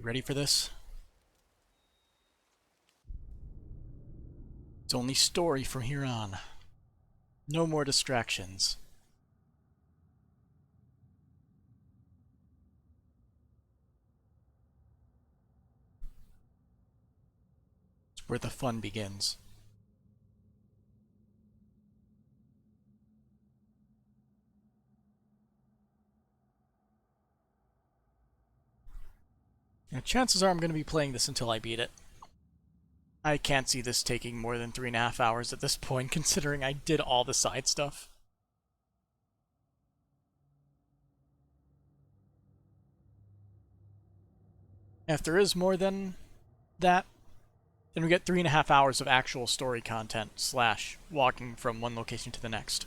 You ready for this? It's only story from here on. No more distractions. It's where the fun begins. Now, chances are I'm going to be playing this until I beat it. I can't see this taking more than 3.5 hours at this point, considering I did all the side stuff. If there is more than that, then we get 3.5 hours of actual story content, slash walking from one location to the next.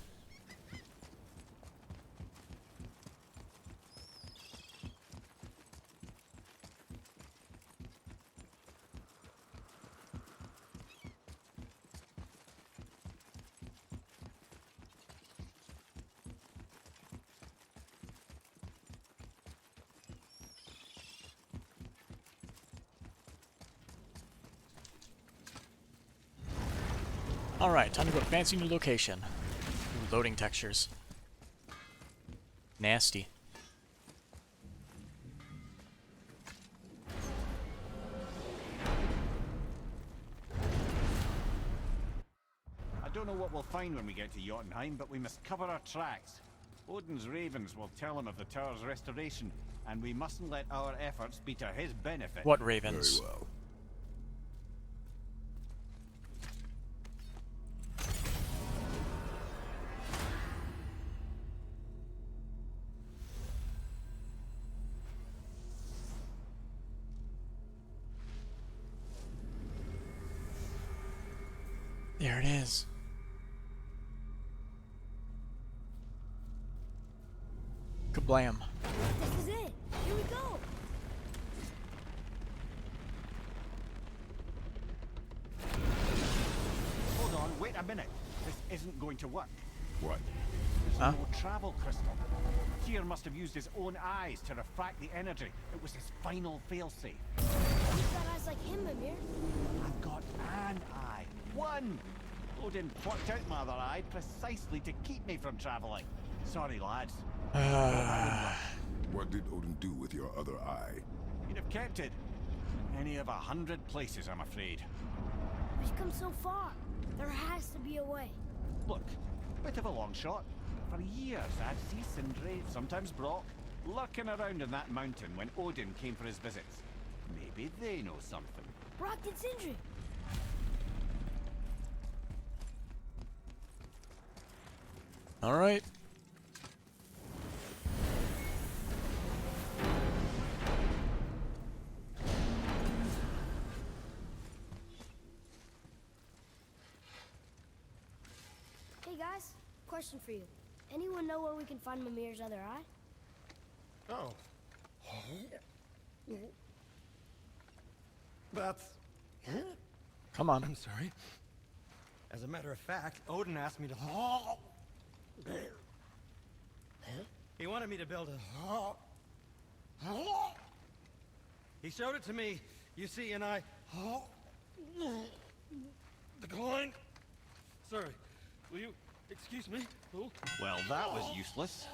Alright, time to go to fancy new location. Ooh, loading textures. Nasty. I don't know what we'll find when we get to Jotunheim, but we must cover our tracks. Odin's ravens will tell him of the tower's restoration, and we mustn't let our efforts be to his benefit. What ravens? Very well. There it is. Kablam. This is it. Here we go. Hold on, wait a minute. This isn't going to work. What? There's Huh? no travel crystal. Tyr must have used his own eyes to refract the energy. It was his final failsafe. You've got eyes like him, Mimir. I've got an eye. One! Odin plucked out my other eye precisely to keep me from traveling. Sorry, lads. What did Odin do with your other eye? You'd have kept it. Any of 100 places, I'm afraid. We've come so far. There has to be a way. Look, bit of a long shot. For years, I'd see Sindri, sometimes Brock, lurking around in that mountain when Odin came for his visits. Maybe they know something. Brock and Sindri. Alright. Hey guys, question for you. Anyone know where we can find Mimir's other eye? Oh. That's... Come on. I'm sorry. As a matter of fact, Odin asked me to... He wanted me to build a... He showed it to me, you see, and I... Declined. Sorry. Will you excuse me? Oh. Well, that was useless.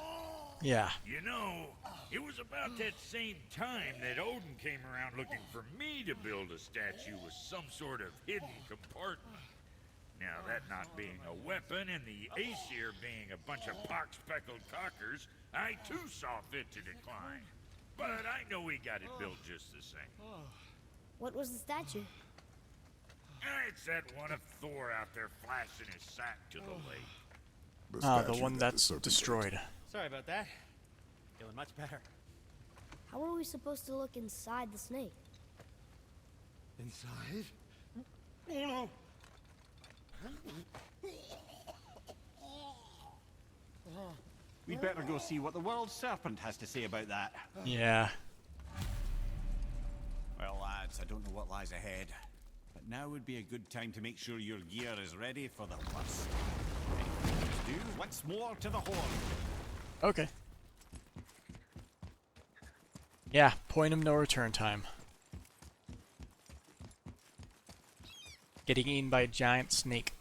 Yeah. You know, it was about that same time that Odin came around looking for me to build a statue with some sort of hidden compartment. Now, that not being a weapon and the Aesir being a bunch of pox-speckled cockers, I too saw fit to decline. But I know we got it built just the same. What was the statue? It's that one of Thor out there flashing his sack to the lake. The Ah, the statue one that that's serpent destroyed. Sorry about that. Feeling much better. How are we supposed to look inside the snake? Inside? Oh no! We'd better go see what the world serpent has to say about that. Yeah. Well, lads, I don't know what lies ahead. But now would be a good time to make sure your gear is ready for the worst. Let's do once more to the horn. Okay. Yeah, point of no return time. Getting eaten by a giant snake.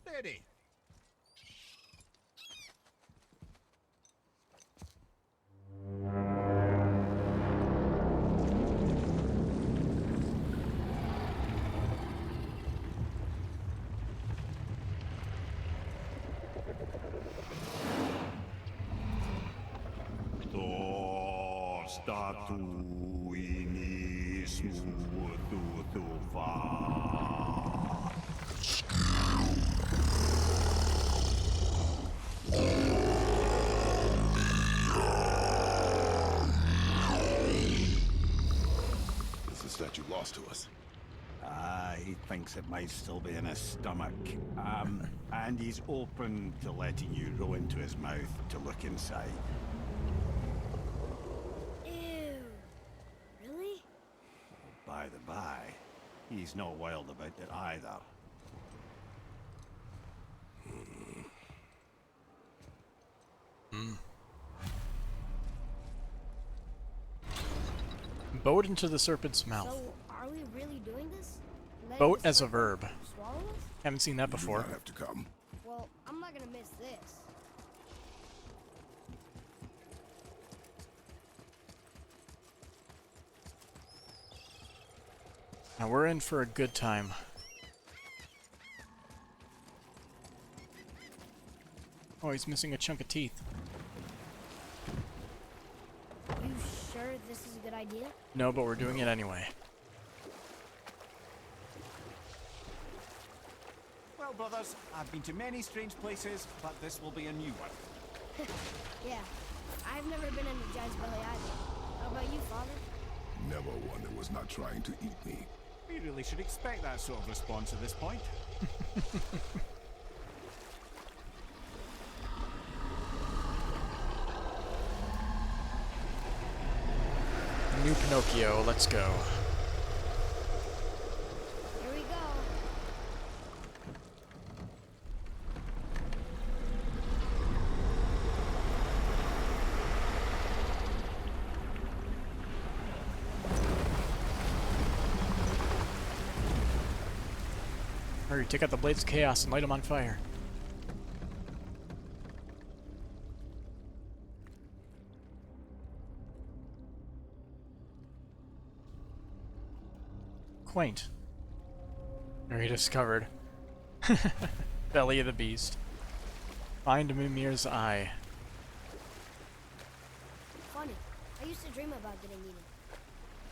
Ready. Is the statue lost to us? He thinks it might still be in his stomach. And he's open to letting you roll into his mouth to look inside. Ew. Really? By the by, he's not wild about it either. Boat into the serpent's mouth. So, are we really doing this? Letting Boat the as a serpent verb. Swallow us? Haven't seen that You do before. not have to come. Well, I'm not gonna miss this. Now we're in for a good time. Oh, he's missing a chunk of teeth. You sure this is a good idea? No, but we're doing it anyway. Well, brothers, I've been to many strange places, but this will be a new one. Yeah. I've never been in a giant's belly either. How about you, father? Never one that was not trying to eat me. We really should expect that sort of response at this point. New Pinocchio, let's go. Here we go. Hurry, take out the blades of chaos and light them on fire. Quaint. Area discovered. Belly of the beast. Find Mimir's eye. Funny. I used to dream about getting eaten.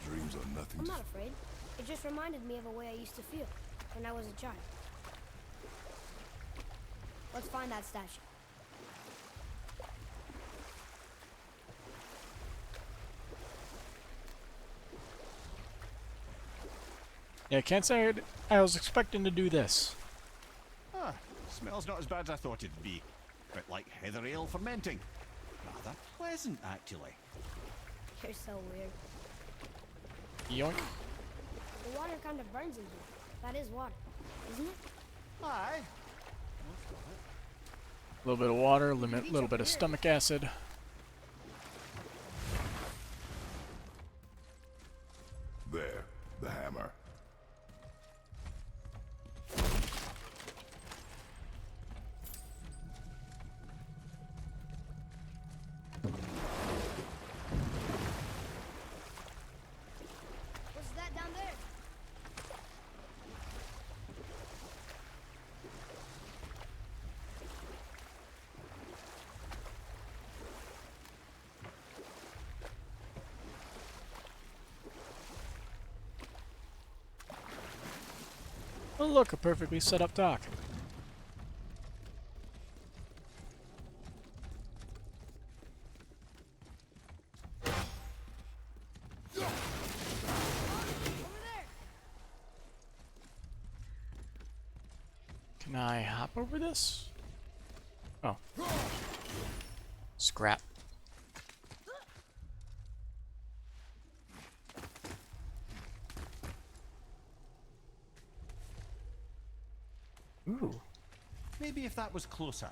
Dreams are nothing I'm to... not afraid. It just reminded me of a way I used to feel when I was a child. Let's find that statue. Yeah, can't say I was expecting to do this. Ah, smells not as bad as I thought it'd be. Bit like heather ale fermenting. Rather pleasant, actually. You're so weird. Yoink. The water kind of burns in here. That is water, isn't it? Aye. A little bit of water, little bit of stomach acid. There, the hammer. What's that down there? Oh look, a perfectly set up dock. Over there! Can I hop over this? Oh. Scrap. Ooh. Maybe if that was closer.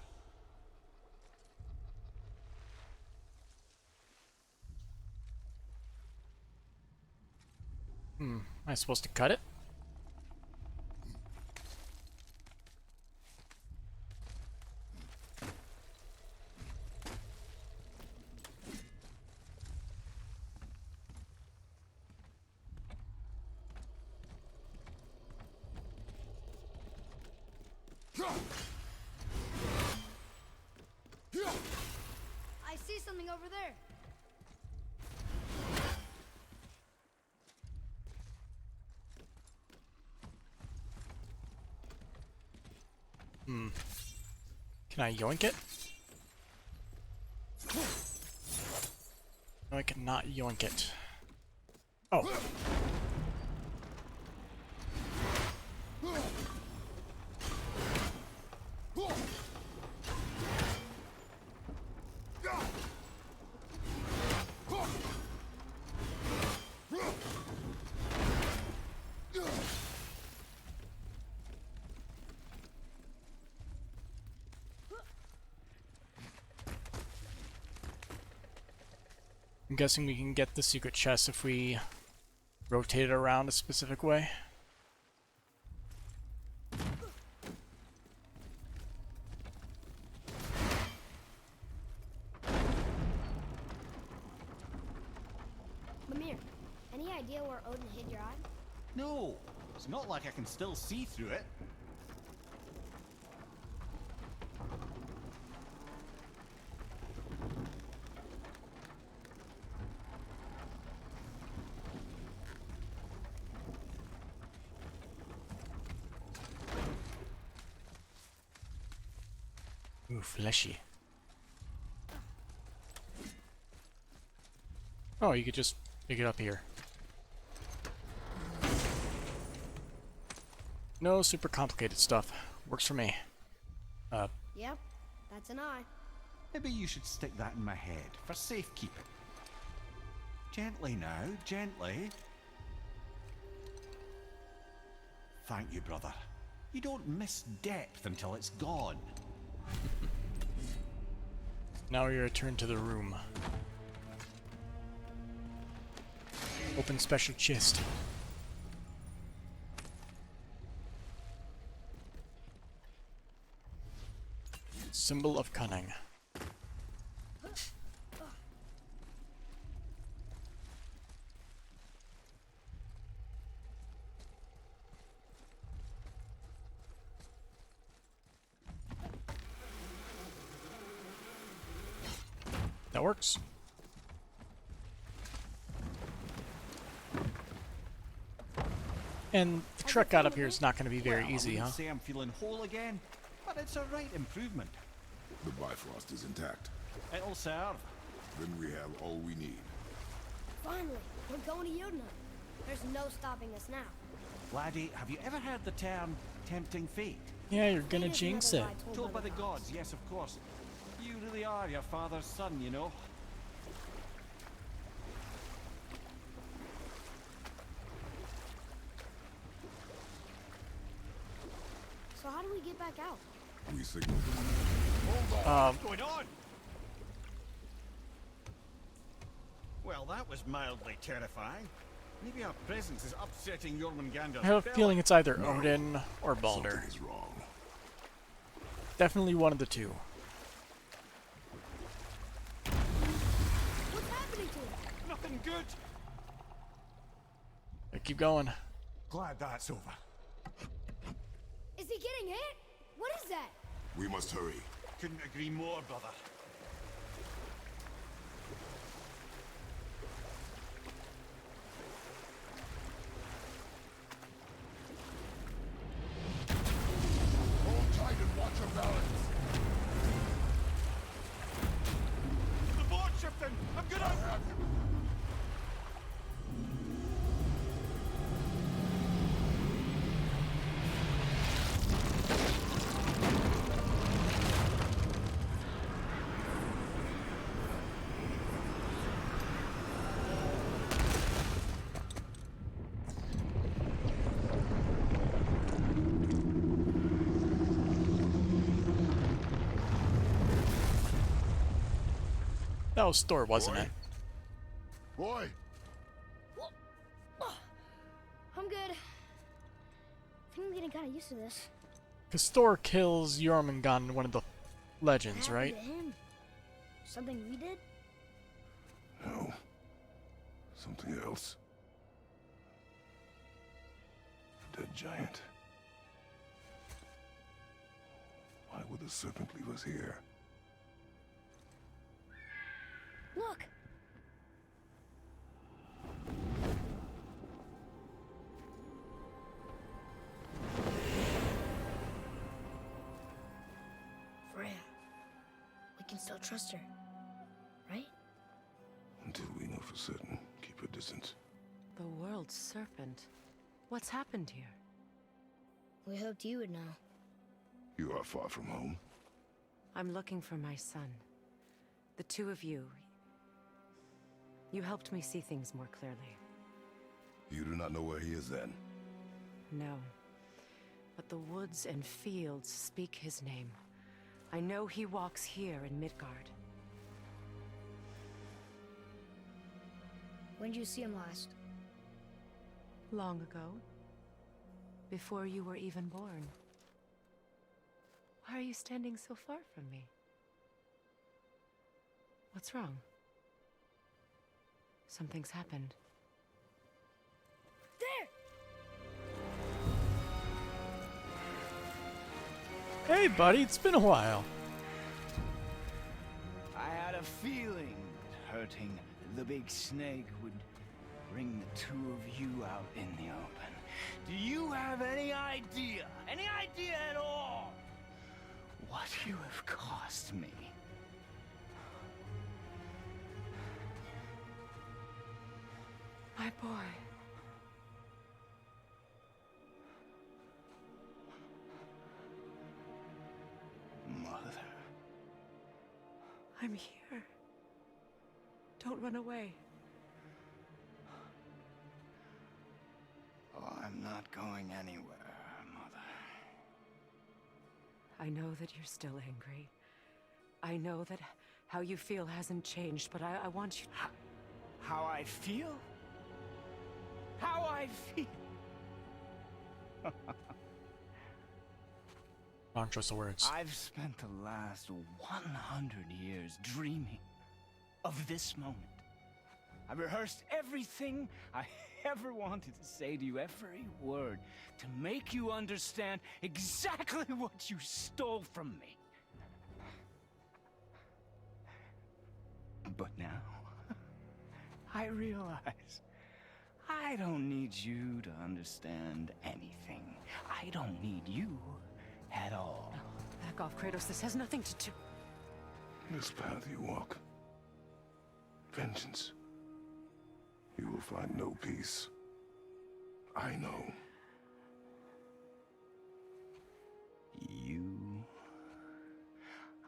Am I supposed to cut it? I see something over there. Can I yoink it? No, I cannot yoink it. Oh. I'm guessing we can get the secret chest if we rotate it around a specific way. Mimir, any idea where Odin hid your eye? No, it's not like I can still see through it. Ooh, fleshy. Oh, you could just pick it up here. No super complicated stuff. Works for me. Yep, that's an eye. Maybe you should stick that in my head for safekeeping. Gently now, gently. Thank you, brother. You don't miss depth until it's gone. Now we return to the room. Open special chest. Symbol of cunning. That works. And the trek out up here is not going to be very Well, easy, I huh? wouldn't say I'm feeling whole again, but it's a right improvement. The Bifrost is intact. It'll serve. Then we have all we need. Finally, we're going to Jotunheim. There's no stopping us now. Laddie, have you ever heard the term tempting fate? Yeah, you're gonna Fate is jinx another it. lie Told by the gods, yes, of course. You really are your father's son, you know. So how do we get back out? We signaled them. What's going on? Well, that was mildly terrifying. Maybe our presence is upsetting Jormungandr's I have a belly. feeling it's either Odin or Baldur. Something is wrong. Definitely one of the two. What's happening to him? Nothing good. Keep going. Glad that's over. Is he getting hit? What is that? We must hurry. Couldn't agree more, brother. Hold tight and watch your balance. The board shifting! I'm gonna... That was Thor, wasn't Boy. it? Boy! getting kind of used to this. Because Thor kills Jormungand in one of the legends, Happened right? to him? Something we did? No. Something else. Dead giant. Why would the serpent leave us here? Look! Freya. We can still trust her, right? Until we know for certain, keep her distant. The world's serpent. What's happened here? We hoped you would know. You are far from home. I'm looking for my son. The two of you. You helped me see things more clearly. You do not know where he is then? No. But the woods and fields speak his name. I know he walks here in Midgard. When did you see him last? Long ago. Before you were even born. Why are you standing so far from me? What's wrong? Something's happened. There! Hey, buddy, it's been a while. I had a feeling that hurting the big snake would bring the two of you out in the open. Do you have any idea at all, what you have cost me? My boy. Mother. I'm here. Don't run away. Oh, I'm not going anywhere, Mother. I know that you're still angry. I know that how you feel hasn't changed, but I want you... How I feel? How I feel? Don't trust the words. I've spent the last 100 years dreaming of this moment. I rehearsed everything I ever wanted to say to you, every word, to make you understand exactly what you stole from me. But now, I realize I don't need you to understand anything. I don't need you at all. No, back off, Kratos. This has nothing to do... This path you walk. Vengeance. You will find no peace. I know. You...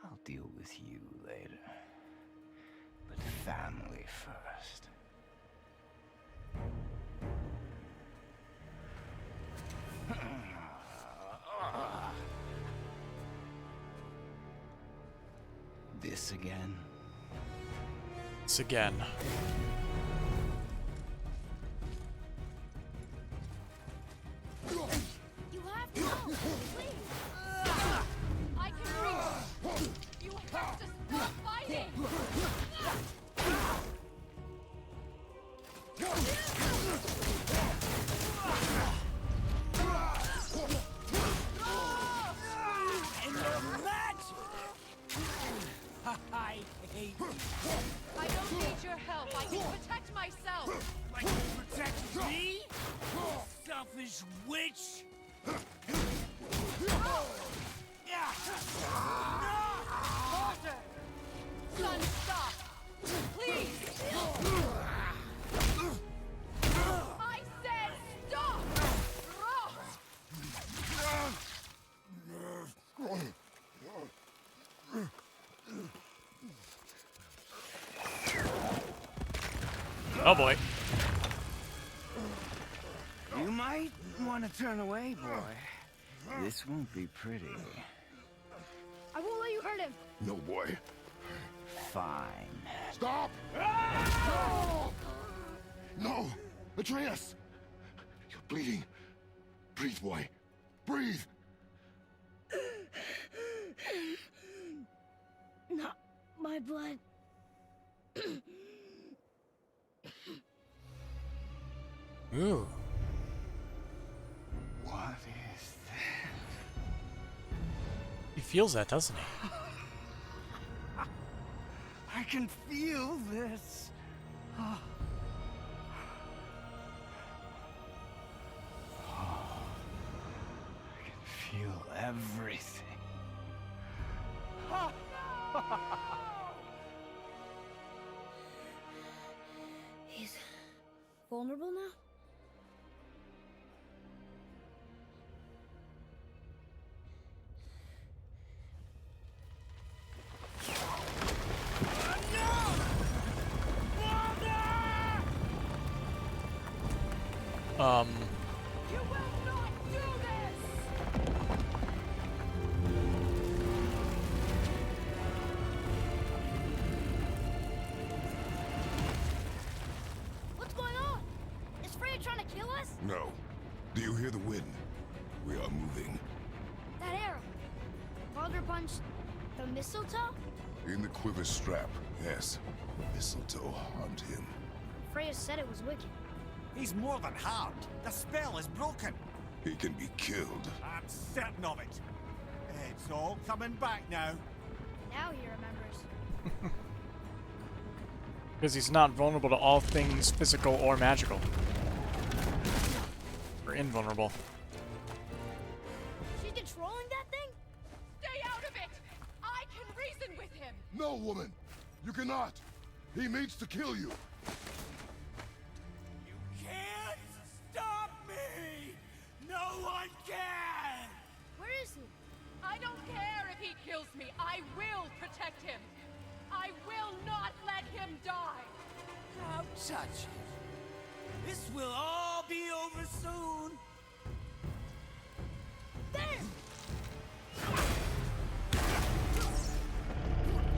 I'll deal with you later. But family first. This again? It's again. You have to go! Please! I can reach! You have to stop fighting! And your magic! I hate you. I don't need your help. I can protect myself. Like you protect me? Selfish witch! Walter! Son, stop! Please! I said stop! Oh boy. You might want to turn away, boy. This won't be pretty. I won't let you hurt him! No, boy. Fine. Stop! No! No! Atreus! You're bleeding. Breathe, boy. breathe. Not my blood. Ooh. What is that? He feels that, doesn't he? I can feel this. I can feel everything. He's vulnerable now? You will not do this! What's going on? Is Freya trying to kill us? No. Do you hear the wind? We are moving. That arrow. Father punched the mistletoe? In the quiver strap, yes. Mistletoe harmed him. Freya said it was wicked. He's more than harmed. The spell is broken. He can be killed. I'm certain of it. It's all coming back now. Now he remembers. Because he's not vulnerable to all things physical or magical. Or invulnerable. She's controlling that thing? Stay out of it! I can reason with him! No, woman! You cannot! He means to kill you! You can't stop me! No one can! Where is he? I don't care if he kills me. I will protect him. I will not let him die. Don't touch it. This will all be over soon. There!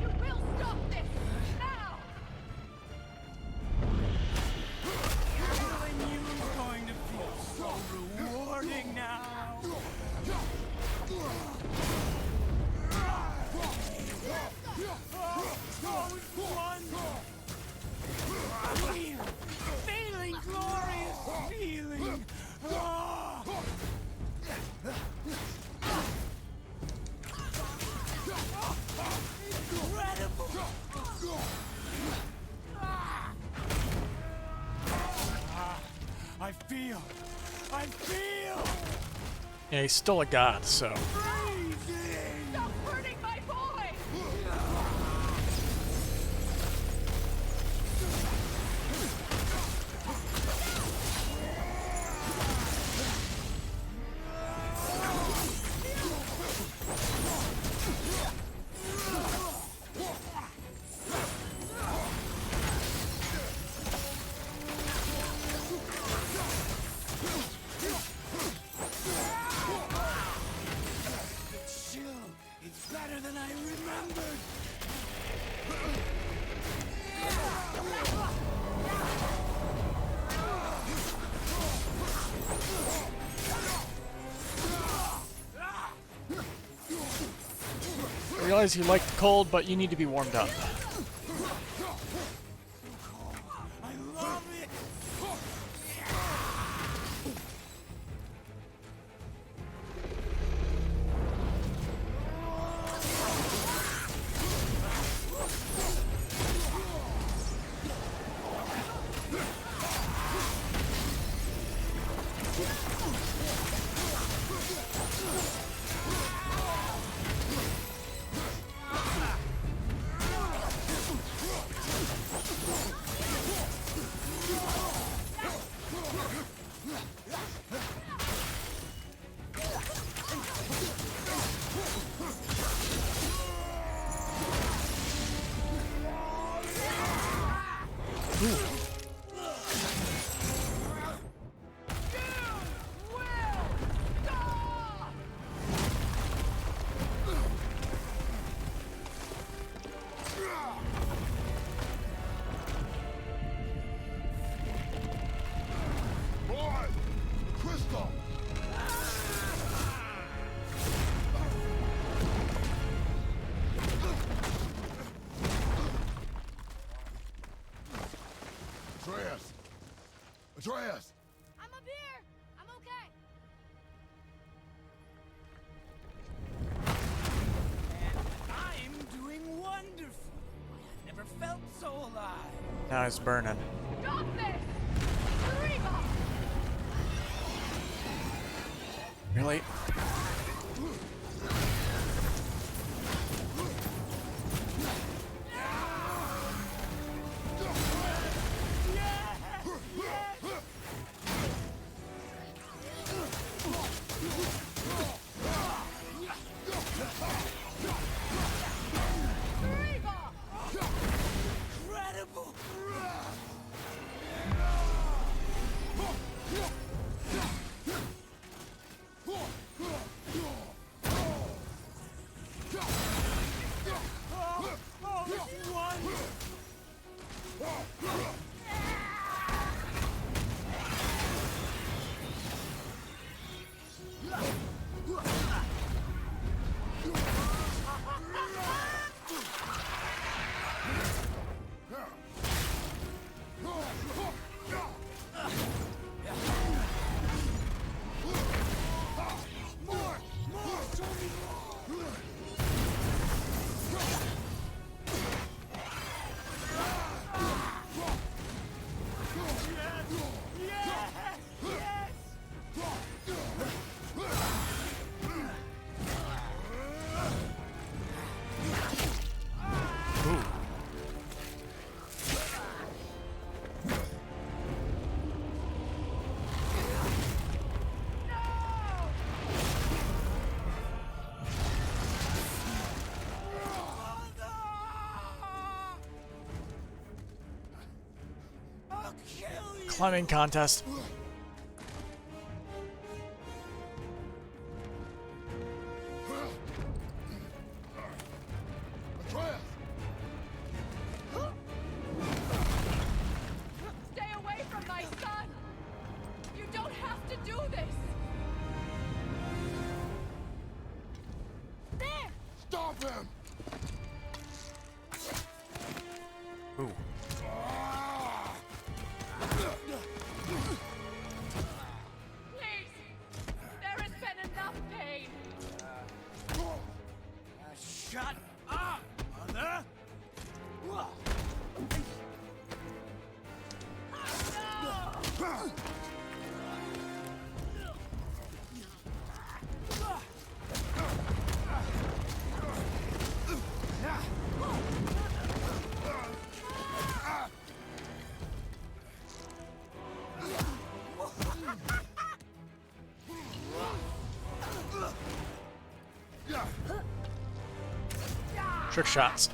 You will stop this now. Killing you is going to feel so rewarding now. Feeling glorious feeling. Incredible. I feel. Yeah, he's still a god, so. Freezing. Stop hurting my boy. It's better than I remembered. I realize you like the cold, but you need to be warmed up. I love it. Atreus! I'm up here! I'm okay! I'm doing wonderful. I've never felt so alive. Now it's burning. Stop this! Reba! Really? Incredible! Climbing contest. Atreus! Stay away from my son! You don't have to do this! There! Stop him! Ooh. Please! There has been enough pain! Shut up, mother! Trick shots.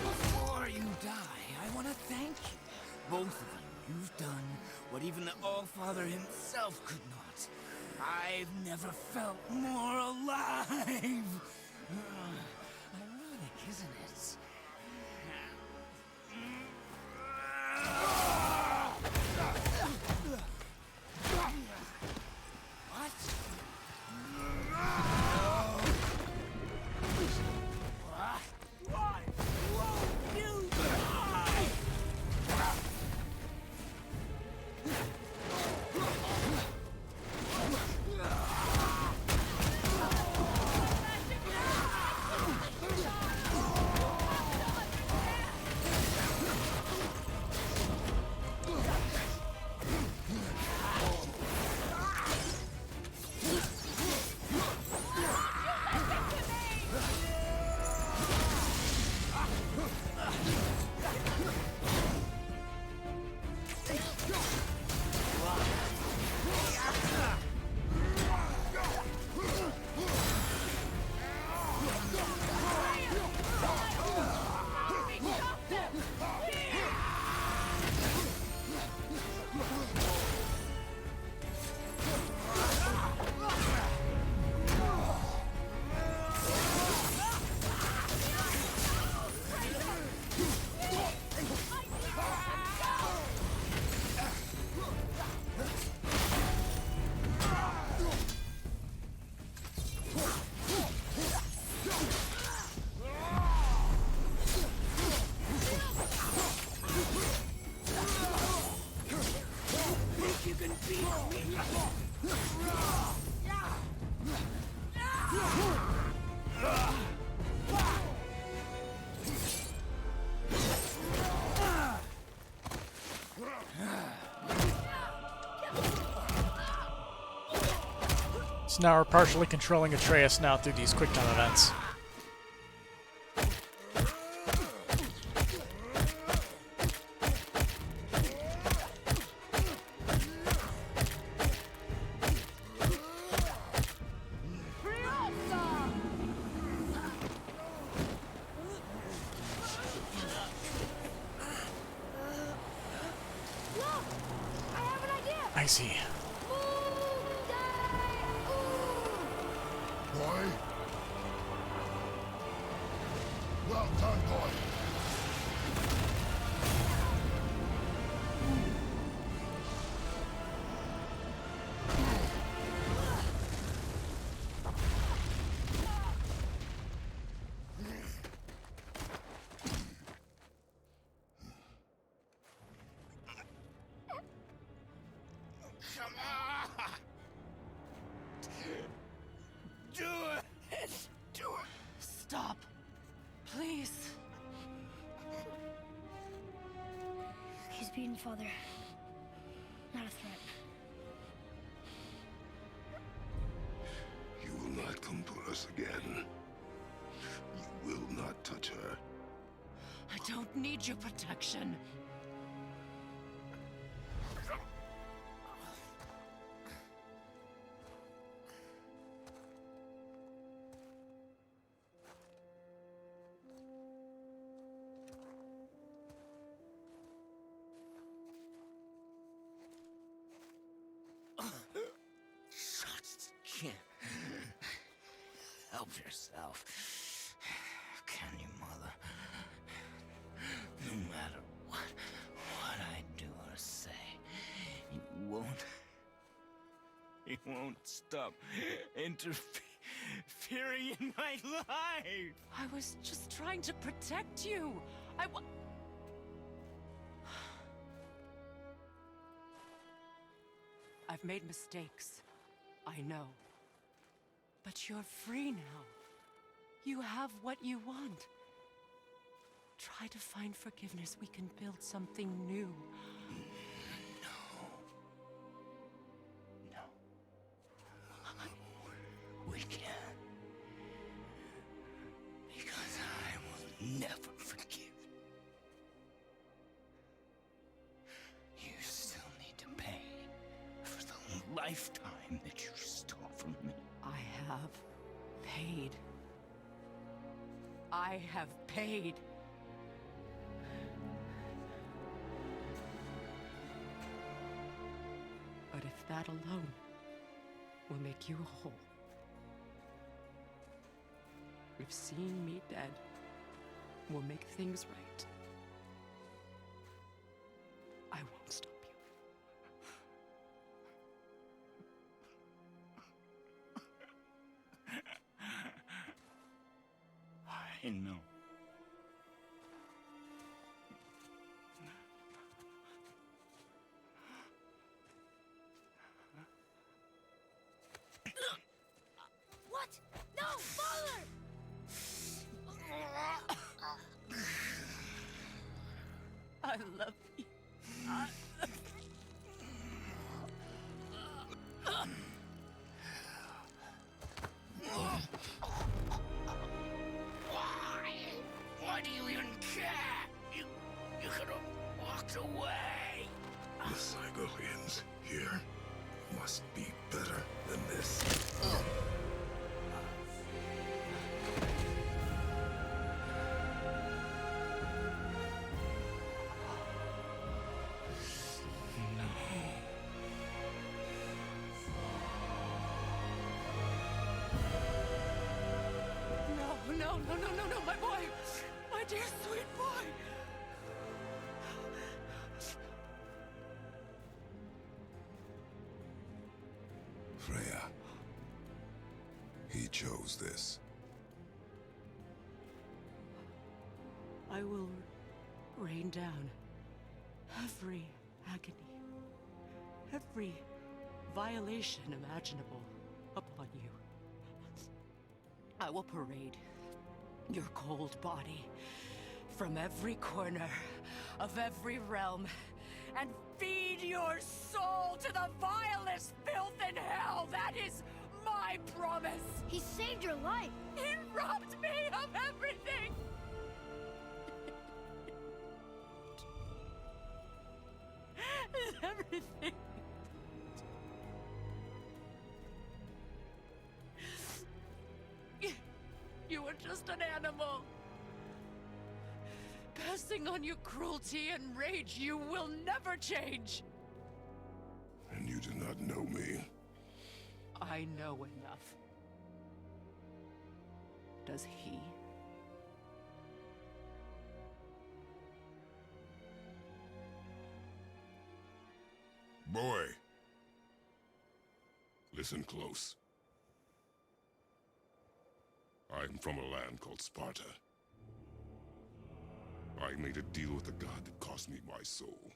Before you die, I want to thank you. Both of you. You've done what even the All-Father himself could not. I've never felt more alive. Ironic, isn't it? What? Why won't you die? So now we're partially controlling Atreus now through these quick time events. Look! I have an idea! I see. Boy? Well done, boy. Come on! Do it! Do it! Stop. Please. He's beaten Father. Not a threat. You will not come to us again. You will not touch her. I don't need your protection. Just can't help yourself. Can you, Mother? No matter what I do or say, you won't stop interfering in my life. I was just trying to protect you. I've made mistakes. I know. But you're free now. You have what you want. Try to find forgiveness. We can build something new. No. We can't. Because I will never forgive. You still need to pay for the lifetime that you stole from me. I have paid. I have paid. But if that alone will make you whole, if seeing me dead will make things right, I won't stop you. I know. What? No, Father! I love you. Why do you even care? You could have walked away. The Sigolians here must be better than this. No, my boy! My dear sweet boy! Freya. He chose this. I will rain down every agony, every violation imaginable upon you. I will parade your cold body from every corner of every realm and feed your soul to the vilest filth in hell. That is my promise. He saved your life. He robbed me of everything. Everything. You were just an animal. Passing on your cruelty and rage, you will never change. And you do not know me. I know enough. Does he? Boy. Listen close. I'm from a land called Sparta. I made a deal with a god that cost me my soul.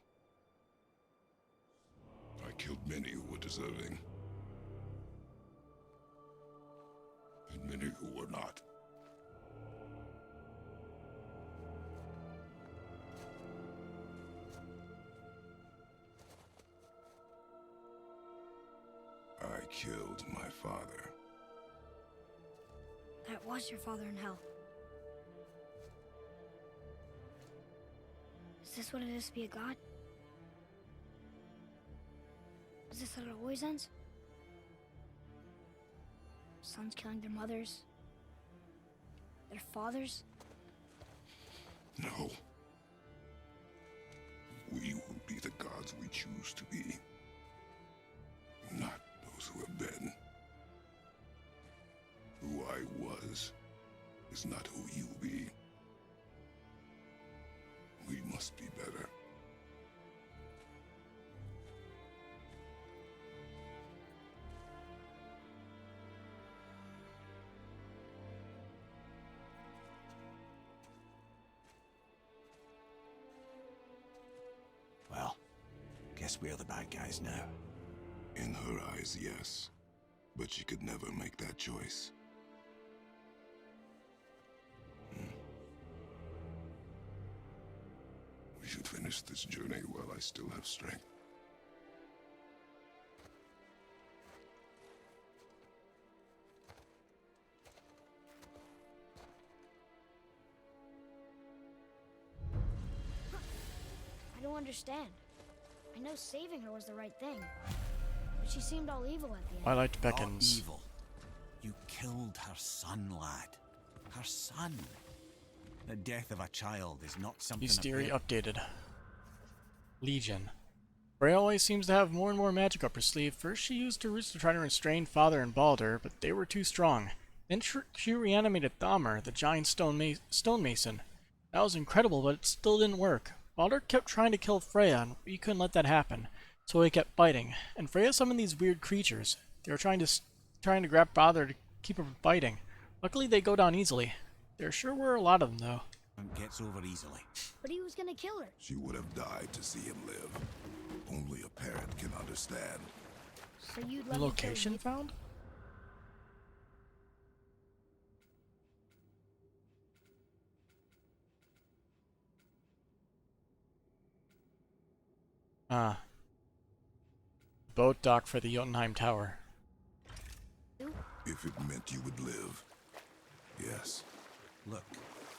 I killed many who were deserving. And many who were not. I killed my father. That was your father in hell. Is this what it is to be a god? Is this how it always ends? Sons killing their mothers? Their fathers? No. We will be the gods we choose to be. Not those who have been. Who I was is not who you be. We must be better. Well, guess we're the bad guys now. In her eyes, yes. But she could never make that choice. We should finish this journey while I still have strength. I don't understand. I know saving her was the right thing. But she seemed all evil at the end. Twilight beckons. Not evil. You killed her son, lad. Her son. The death of a child is not something... His theory updated. Legion. Freya always seems to have more and more magic up her sleeve. First she used her roots to try to restrain Father and Balder, but they were too strong. Then she reanimated Thamur, the giant stonemason. That was incredible, but it still didn't work. Balder kept trying to kill Freya, and we couldn't let that happen. So he kept fighting. And Freya summoned these weird creatures. They were trying to grab Balder to keep him from fighting. Luckily they go down easily. There sure were a lot of them, though. Gets over easily. But he was gonna kill her. She would have died to see him live. Only a parent can understand. So you'd The let location me found? Ah. Boat dock for the Jotunheim Tower. If it meant you would live. Yes. Look,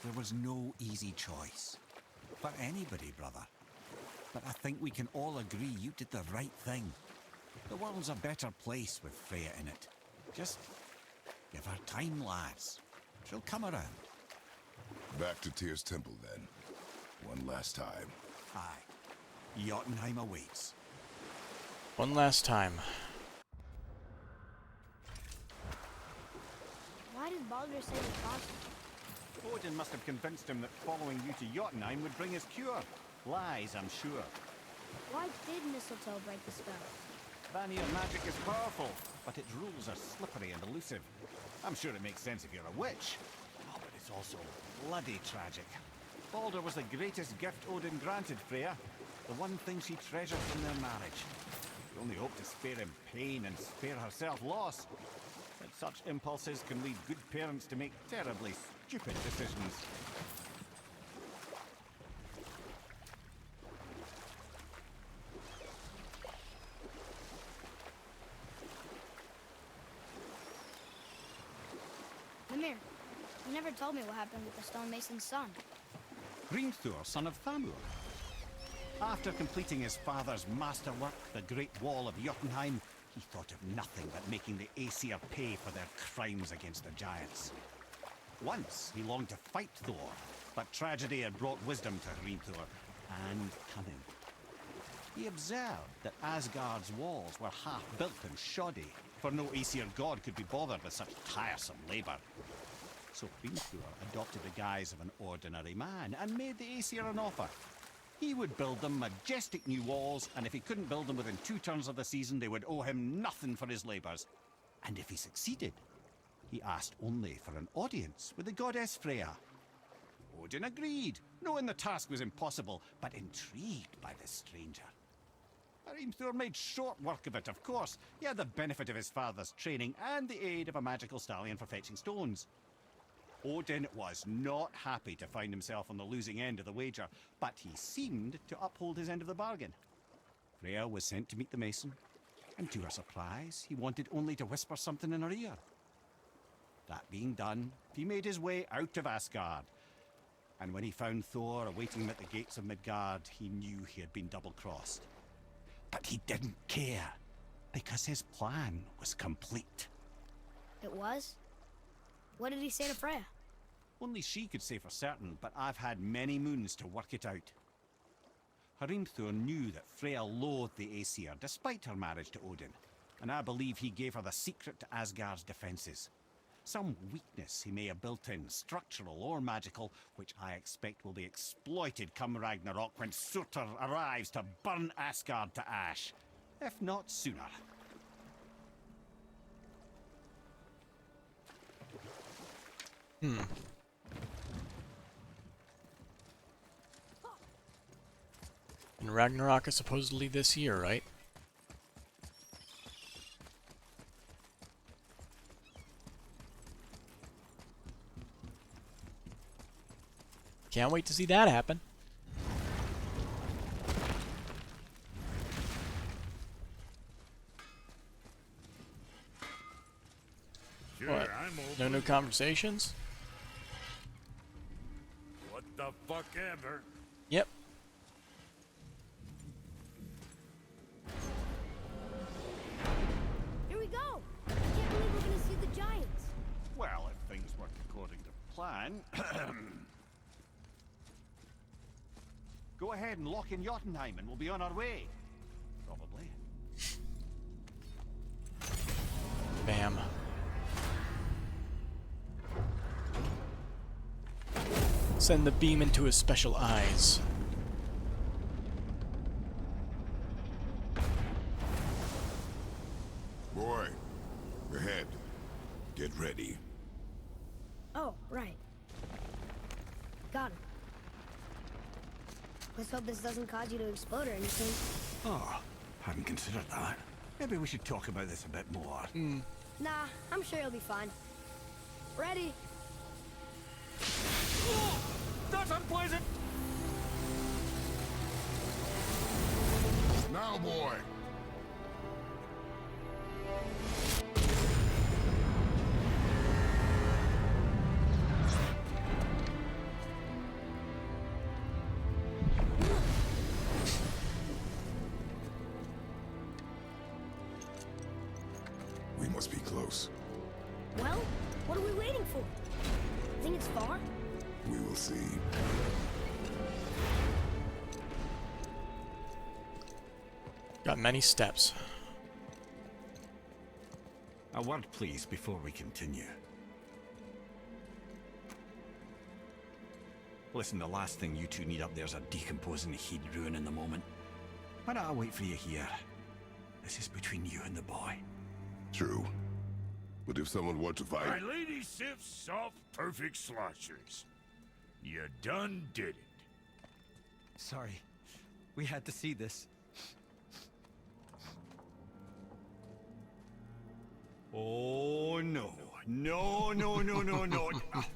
there was no easy choice. For anybody, brother. But I think we can all agree you did the right thing. The world's a better place with Freya in it. Just give her time, lads. She'll come around. Back to Tyr's temple, then. One last time. Aye. Jotunheim awaits. One last time. Why did Baldur say the cost? Odin must have convinced him that following you to Jotunheim would bring his cure. Lies, I'm sure. Why did mistletoe break the spell? Vanir magic is powerful, but its rules are slippery and elusive. I'm sure it makes sense if you're a witch. Oh, but it's also bloody tragic. Baldur was the greatest gift Odin granted Freya. The one thing she treasured from their marriage. She only hoped to spare him pain and spare herself loss. It's Such impulses can lead good parents to make terribly stupid decisions. Mimir, you never told me what happened with the stonemason's son. Hrimthur, son of Thamur. After completing his father's masterwork, the Great Wall of Jotunheim, he thought of nothing but making the Aesir pay for their crimes against the giants. Once he longed to fight Thor, but tragedy had brought wisdom to Hrimthur and cunning. He observed that Asgard's walls were half-built and shoddy, for no Aesir god could be bothered with such tiresome labor. So Hrimthur adopted the guise of an ordinary man and made the Aesir an offer. He would build them majestic new walls, and if he couldn't build them within 2 turns of the season, they would owe him nothing for his labors. And if he succeeded, he asked only for an audience with the goddess Freya. Odin agreed, knowing the task was impossible, but intrigued by the stranger. Hrimthur made short work of it, of course. He had the benefit of his father's training and the aid of a magical stallion for fetching stones. Odin was not happy to find himself on the losing end of the wager, but he seemed to uphold his end of the bargain. Freya was sent to meet the mason, and to her surprise, he wanted only to whisper something in her ear. That being done, he made his way out of Asgard. And when he found Thor awaiting him at the gates of Midgard, he knew he had been double-crossed. But he didn't care, because his plan was complete. It was? What did he say to Freya? Only she could say for certain, but I've had many moons to work it out. Hrimthur knew that Freya loathed the Aesir, despite her marriage to Odin, and I believe he gave her the secret to Asgard's defenses. Some weakness he may have built in, structural or magical, which I expect will be exploited come Ragnarok when Surtur arrives to burn Asgard to ash, if not sooner. And Ragnarok is supposedly this year, right? Can't wait to see that happen. Sure, What? I'm open. No new conversations? What the fuck ever. Yep. Here we go! I can't believe we're gonna see the giants. Well, if things work according to plan... Go ahead and lock in Jotunheim and we'll be on our way. Probably. Bam. Send the beam into his special eyes. Boy, ahead. Get ready. Oh, right. Got him. Let's hope this doesn't cause you to explode or anything. Oh, hadn't considered that. Maybe we should talk about this a bit more. Nah, I'm sure you'll be fine. Ready? That's unpleasant! Now, boy. We must be close. Well, what are we waiting for? Think it's far? We will see. Got many steps. A word, please, before we continue. Listen, the last thing you two need up there's a decomposing heat ruining the moment. Why don't I wait for you here? This is between you and the boy. True. But if someone were to My fight... lady sips soft, perfect sloshers. You done did it. Sorry. We had to see this. Oh no. No, no, no, no, no. Ah,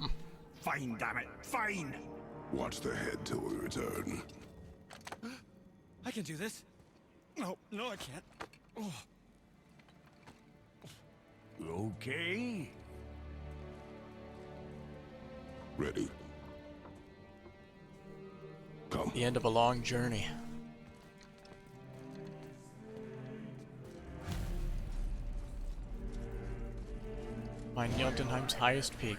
fine, damn it. Fine. Watch the head till we return. I can do this. No, I can't. Oh. Okay. Ready. Come. The end of a long journey. Find Jotunheim's highest peak.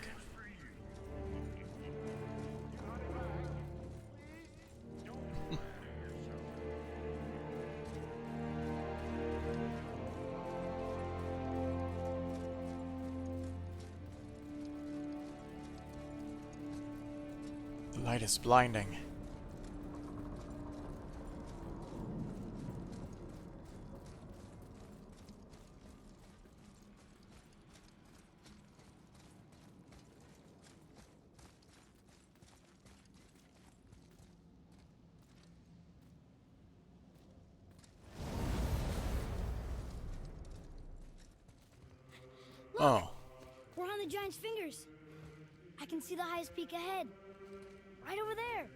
The light is blinding. Oh. We're on the giant's fingers. I can see the highest peak ahead. Right over there.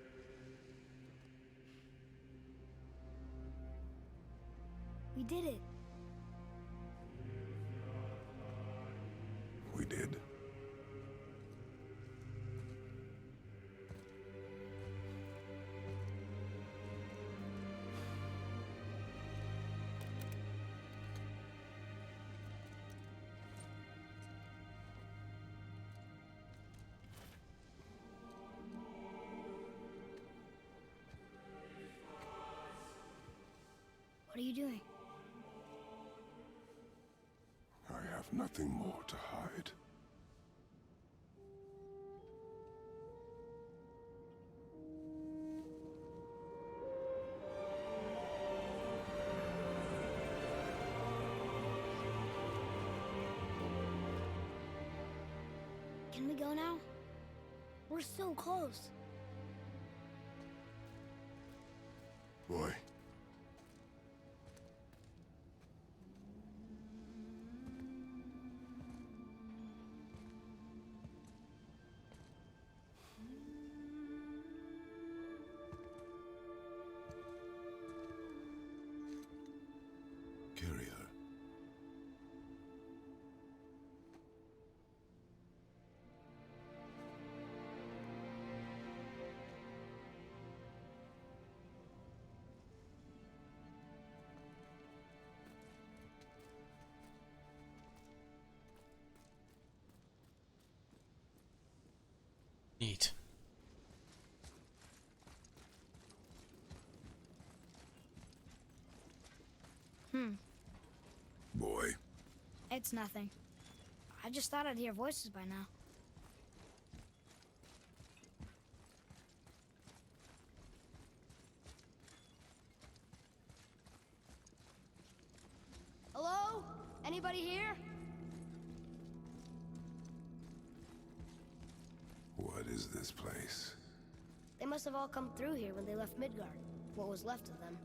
We did it. We did. What are you doing? I have nothing more to hide. Can we go now? We're so close. Boy. Carry her. Neat. Boy. It's nothing. I just thought I'd hear voices by now. Hello? Anybody here? What is this place? They must have all come through here when they left Midgard. What was left of them.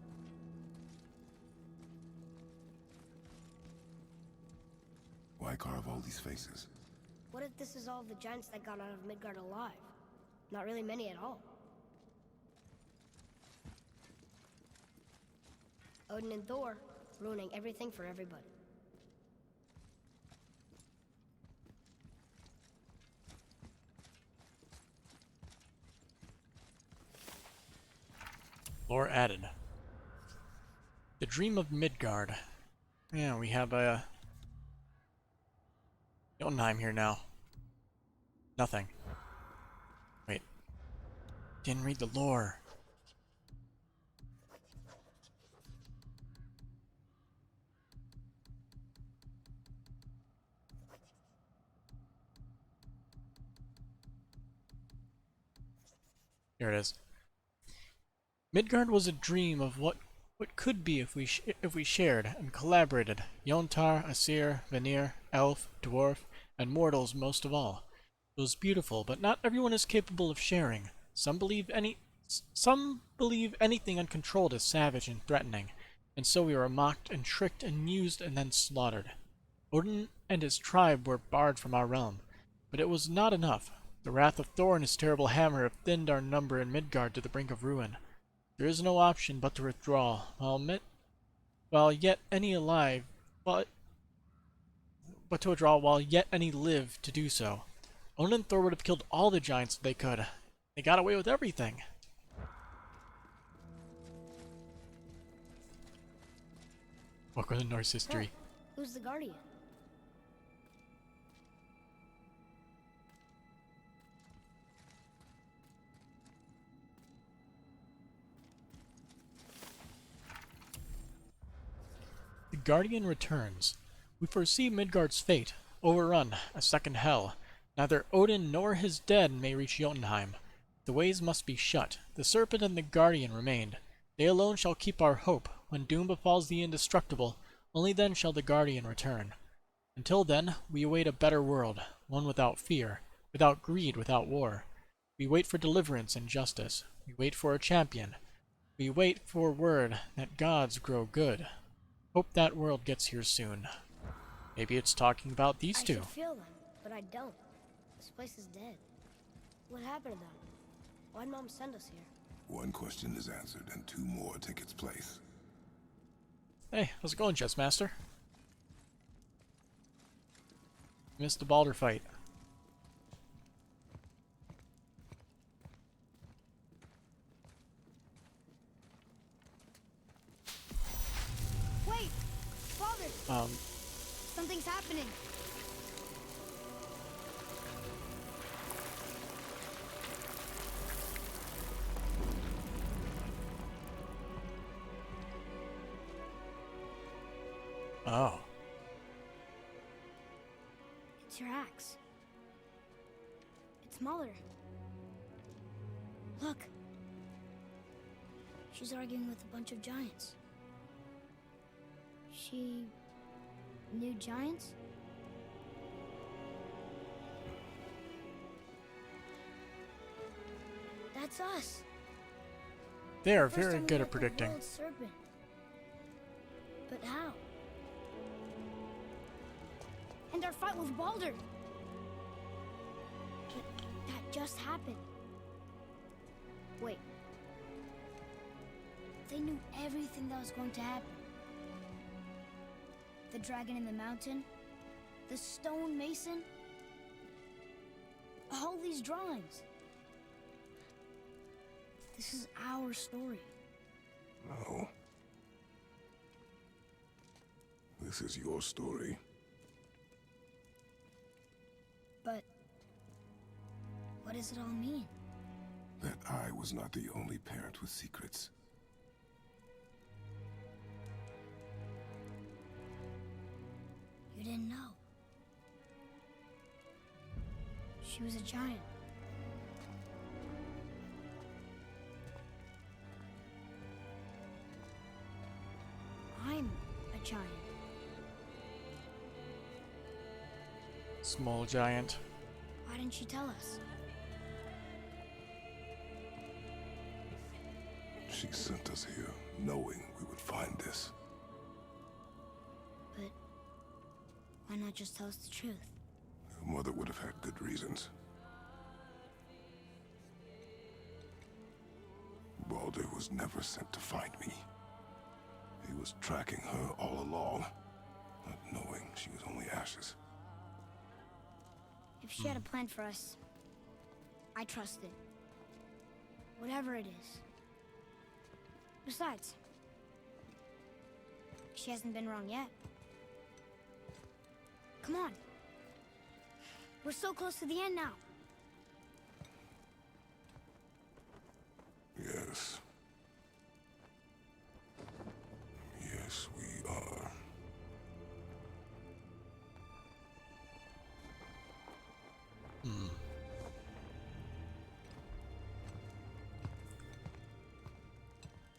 Why carve all these faces? What if this is all the giants that got out of Midgard alive? Not really many at all. Odin and Thor, ruining everything for everybody. Lore added. The Dream of Midgard. Yeah, we have a Jotunheim here now. Nothing. Wait. Didn't read the lore. Here it is. Midgard was a dream of what could be if we shared and collaborated. Yontar, Aesir, Vanir, Elf, Dwarf, and mortals most of all. It was beautiful, but not everyone is capable of sharing. Some believe anything uncontrolled is savage and threatening, and so we were mocked and tricked and used and then slaughtered. Odin and his tribe were barred from our realm, but it was not enough. The wrath of Thor and his terrible hammer have thinned our number in Midgard to the brink of ruin. There is no option but to withdraw, while yet any alive, but to withdraw while yet any live to do so. Odin and Thor would have killed all the giants if they could. They got away with everything. Welcome to Norse history. Who's the Guardian? The Guardian returns. We foresee Midgard's fate, overrun, a second hell. Neither Odin nor his dead may reach Jotunheim. The ways must be shut. The Serpent and the Guardian remained. They alone shall keep our hope. When doom befalls the indestructible, only then shall the Guardian return. Until then, we await a better world, one without fear, without greed, without war. We wait for deliverance and justice. We wait for a champion. We wait for word that gods grow good. Hope that world gets here soon. Maybe it's talking about these two. I should feel them, but I don't. This place is dead. What happened to them? Why'd Mom send us here? One question is answered, and two more take its place. Hey, how's it going, Chessmaster? Missed the Baldur fight. Wait! Father! Something's happening. Oh. It's your axe. It's Mother. Look. She's arguing with a bunch of giants. She knew giants? That's us. They are First very time we good met at the predicting. world's serpent. But how? And our fight with Baldur. But that just happened. Wait. They knew everything that was going to happen. The dragon in the mountain, the stone mason, all these drawings. This is our story. No. This is your story. But what does it all mean? That I was not the only parent with secrets. You didn't know. She was a giant. I'm a giant. Small giant. Why didn't she tell us? She sent us here, knowing we would find this. But why not just tell us the truth? Your mother would have had good reasons. Baldur was never sent to find me. He was tracking her all along, not knowing she was only ashes. If she had a plan for us, I trust it. Whatever it is. Besides, she hasn't been wrong yet. Come on. We're so close to the end now. Yes. Yes, we are.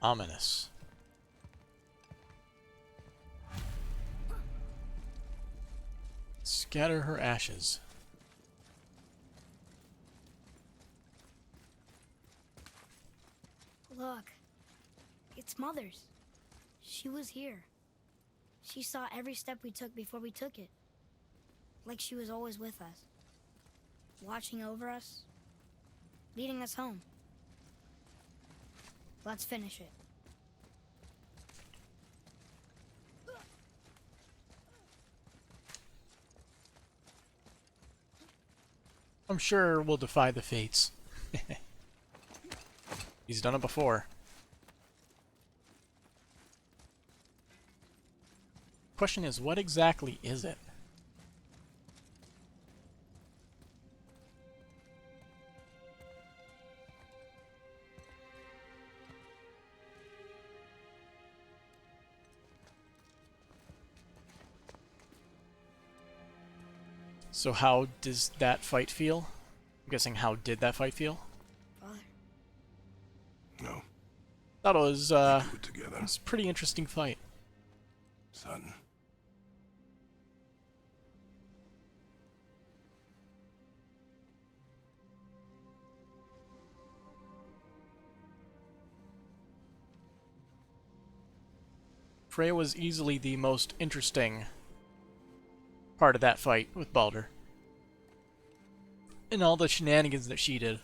Ominous. Scatter her ashes. Look. It's Mother's. She was here. She saw every step we took before we took it. Like she was always with us. Watching over us. Leading us home. Let's finish it. I'm sure we'll defy the fates. He's done it before. Question is, what exactly is it? So how does that fight feel? I'm guessing how did that fight feel? Father. No. Thought it was, We do it together. it was a pretty interesting fight. Son. Freya was easily the most interesting part of that fight with Baldur. And all the shenanigans that she did.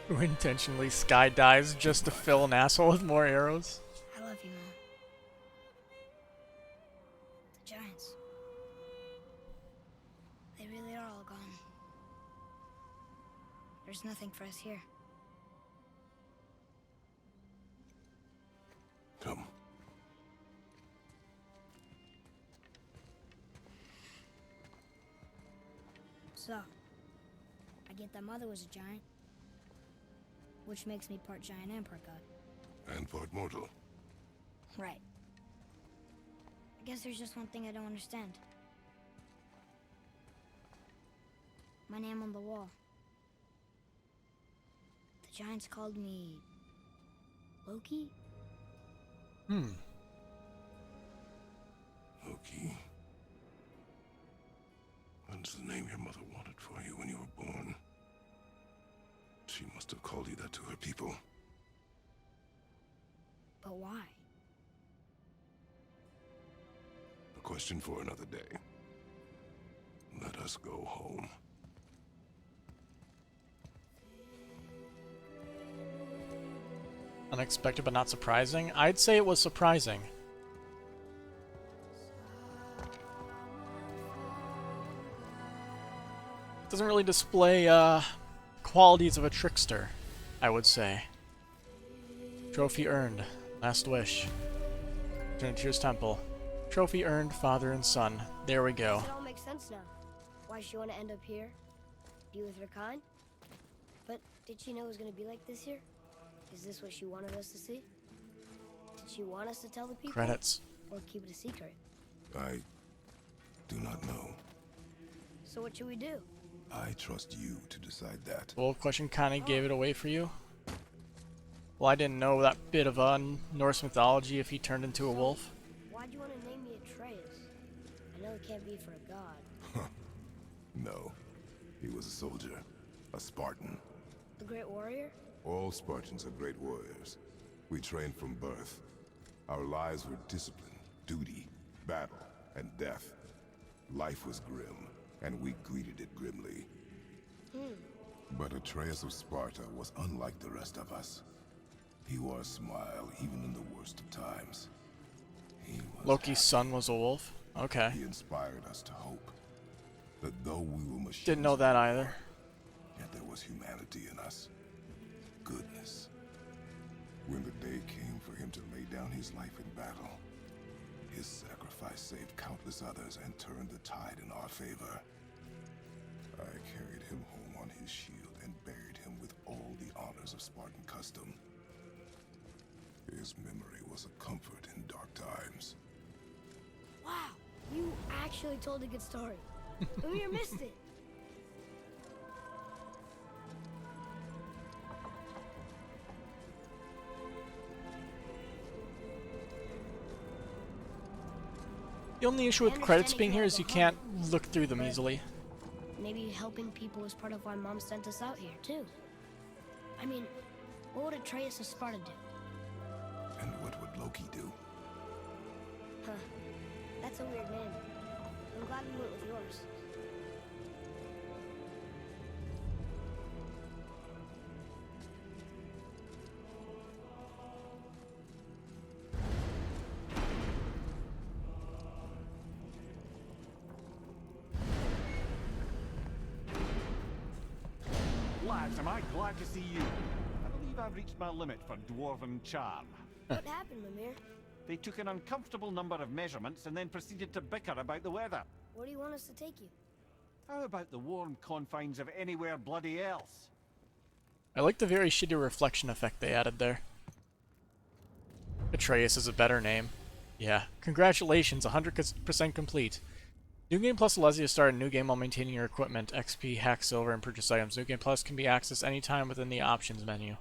Who intentionally skydives just to fill an asshole with more arrows? I love you, Mom. The giants. They really are all gone. There's nothing for us here. Come. So, I get that Mother was a giant, which makes me part giant and part god. And part mortal. Right. I guess there's just one thing I don't understand. My name on the wall. The giants called me... Loki? Loki. That's the name your mother wanted for you when you were born. She must have called you that to her people. But why? A question for another day. Let us go home. Unexpected but not surprising? I'd say it was surprising. Doesn't really display qualities of a trickster, I would say. Trophy earned. Last wish. Return to Tyr's temple. Trophy earned, father and son. There we go. It all makes sense now. Why she want to end up here? Be with her kind? But did she know it was going to be like this here? Is this what she wanted us to see? Did she want us to tell the people? Credits. Or keep it a secret? I do not know. So what should we do? I trust you to decide that. The wolf question kind of gave it away for you. Well, I didn't know that bit of Norse mythology if he turned into a wolf. Why'd you want to name me Atreus? I know it can't be for a god. No. He was a soldier. A Spartan. A great warrior? All Spartans are great warriors. We trained from birth. Our lives were discipline, duty, battle, and death. Life was grim, and we greeted it grimly. But Atreus of Sparta was unlike the rest of us. He wore a smile even in the worst of times. He was Loki's son was a wolf? Okay. He inspired us to hope that though we were machines, Didn't know that either. yet there was humanity in us. Goodness. When the day came for him to lay down his life in battle, his sacrifice saved countless others and turned the tide in our favor. I carried him home on his shield and buried him with all the honors of Spartan custom. His memory was a comfort in dark times. Wow, you actually told a good story. Amir missed it. The only issue with credits being here is you can't look through them easily. Maybe helping people was part of why Mom sent us out here, too. I mean, what would Atreus of Sparta do? And what would Loki do? Huh. That's a weird name. I'm glad we went with yours. Lads, am I glad to see you. I believe I've reached my limit for dwarven charm. What happened, Mimir? They took an uncomfortable number of measurements and then proceeded to bicker about the weather. Where do you want us to take you? How about the warm confines of anywhere bloody else? I like the very shitty reflection effect they added there. Atreus is a better name. Yeah. Congratulations, 100% complete. New Game Plus allows you to start a new game while maintaining your equipment, XP, hack silver, and purchase items. New Game Plus can be accessed anytime within the options menu.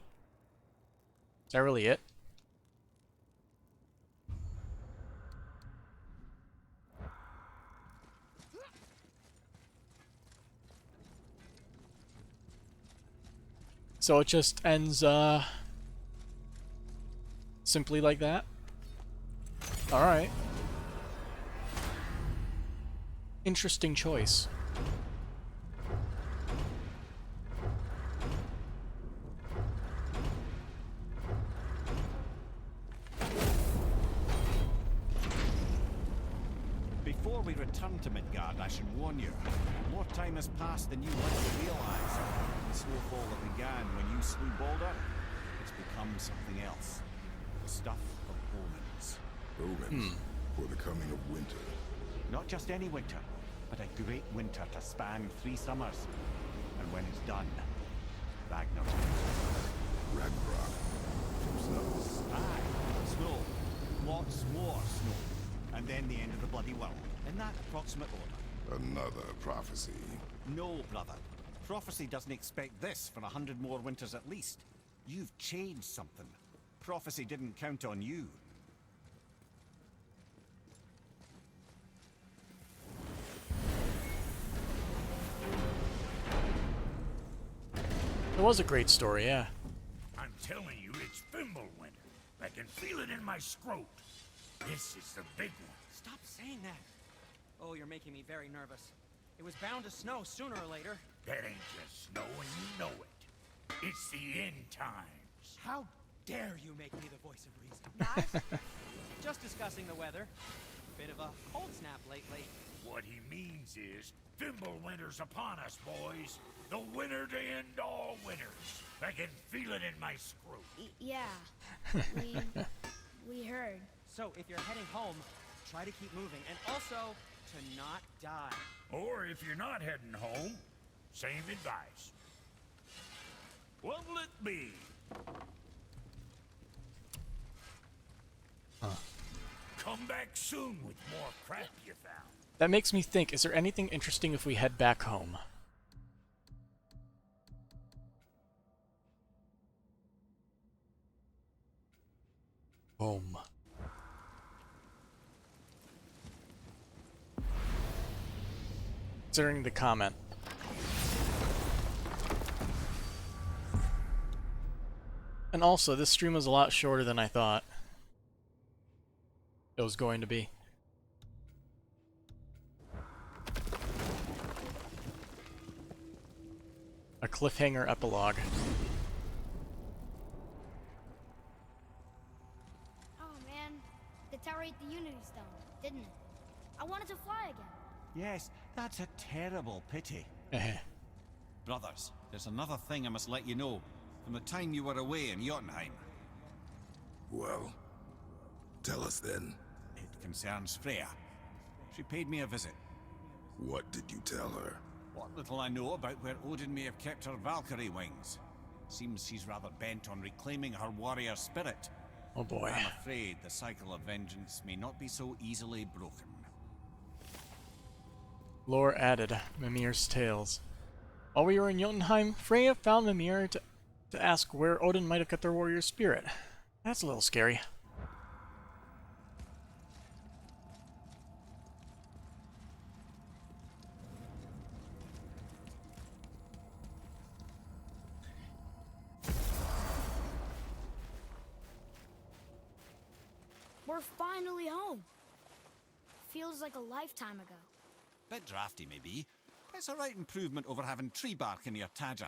Is that really it? So it just ends, simply like that? Alright. Interesting choice. Before we return to Midgard, I should warn you. More time has passed than you want to realize. The snowfall that began when you slew Balder, it's become something else. The stuff of omens. Omens for the coming of winter. Not just any winter, but a great winter to span 3 summers. And when it's done, Ragnarok. Ragnarok. Snow. Aye, snow. Lots more snow. And then the end of the bloody world. In that approximate order. Another prophecy. No, brother. Prophecy doesn't expect this for 100 more winters at least. You've changed something. Prophecy didn't count on you. It was a great story, yeah. I'm telling you, it's Fimbulwinter. I can feel it in my scrot. This is the big one. Stop saying that. Oh, you're making me very nervous. It was bound to snow sooner or later. That ain't just snow, and you know it. It's the end times. How dare you make me the voice of reason? Guys, just discussing the weather. Bit of a cold snap lately. What he means is, Fimbulwinter's upon us, boys. The winter to end all winters. I can feel it in my scrot. Yeah. We heard. So, if you're heading home, try to keep moving, and also to not die. Or if you're not heading home, same advice. What'll it be? Come back soon with more crap you found. That makes me think, is there anything interesting if we head back home? Home. Considering the comment. And also, this stream was a lot shorter than I thought it was going to be. A cliffhanger epilogue. Oh man, the tower ate the Unity Stone, didn't it? I wanted to fly again. Yes, that's a terrible pity. Brothers, there's another thing I must let you know. From the time you were away in Jotunheim. Well, tell us then. It concerns Freya. She paid me a visit. What did you tell her? What little I know about where Odin may have kept her Valkyrie wings. Seems she's rather bent on reclaiming her warrior spirit. Oh boy. I'm afraid the cycle of vengeance may not be so easily broken. Lore added, Mimir's tales. While we were in Jotunheim, Freya found Mimir to ask where Odin might have kept their warrior spirit. That's a little scary. We're finally home. Feels like a lifetime ago. Bit drafty, maybe. It's a right improvement over having tree bark in your tadger.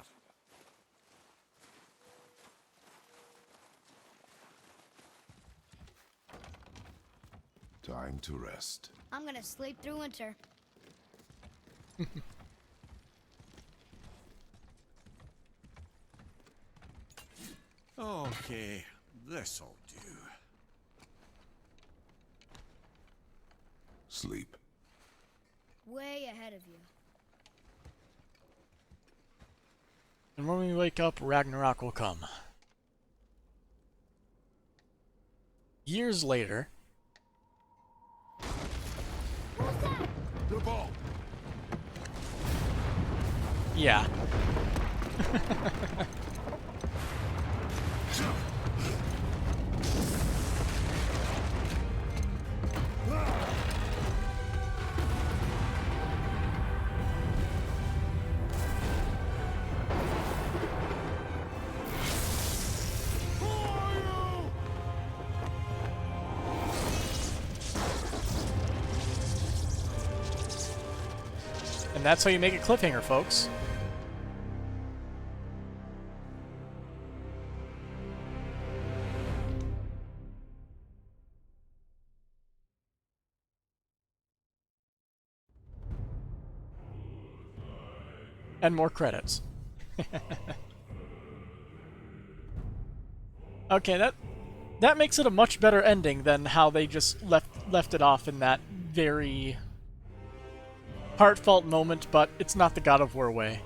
Time to rest. I'm gonna sleep through winter. Okay, this'll do. Sleep. Way ahead of you. And when we wake up, Ragnarok will come. Years later... The ball. Yeah. And that's how you make a cliffhanger, folks. And more credits. Okay, that makes it a much better ending than how they just left it off in that very heartfelt moment, but it's not the God of War way.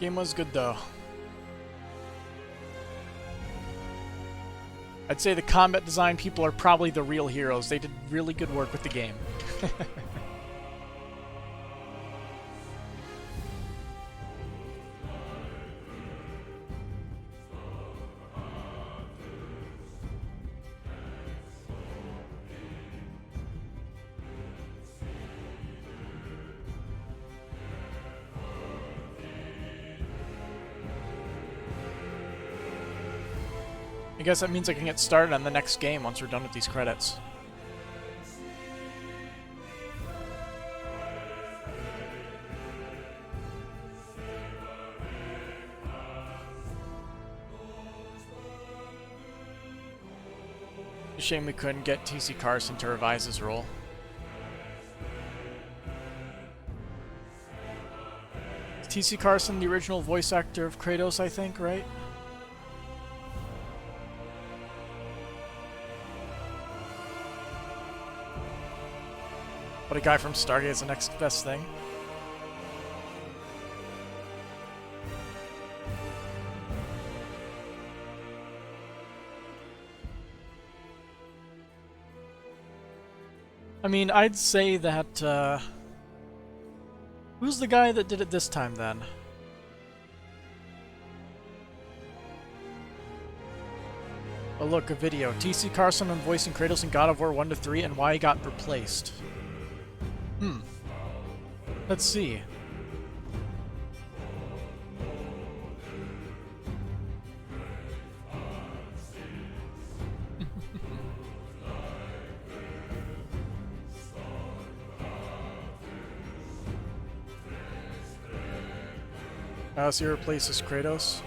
Game was good though. I'd say the combat design people are probably the real heroes. They did really good work with the game. I guess that means I can get started on the next game once we're done with these credits. Shame we couldn't get T.C. Carson to revise his role. T.C. Carson, the original voice actor of Kratos, I think, right? But a guy from Stargate is the next best thing. I mean, I'd say that, who's the guy that did it this time, then? Oh look, a video. T.C. Carson on voicing Kratos in God of War 1 to 3 and why he got replaced. Let's see. Alistair replaces Kratos.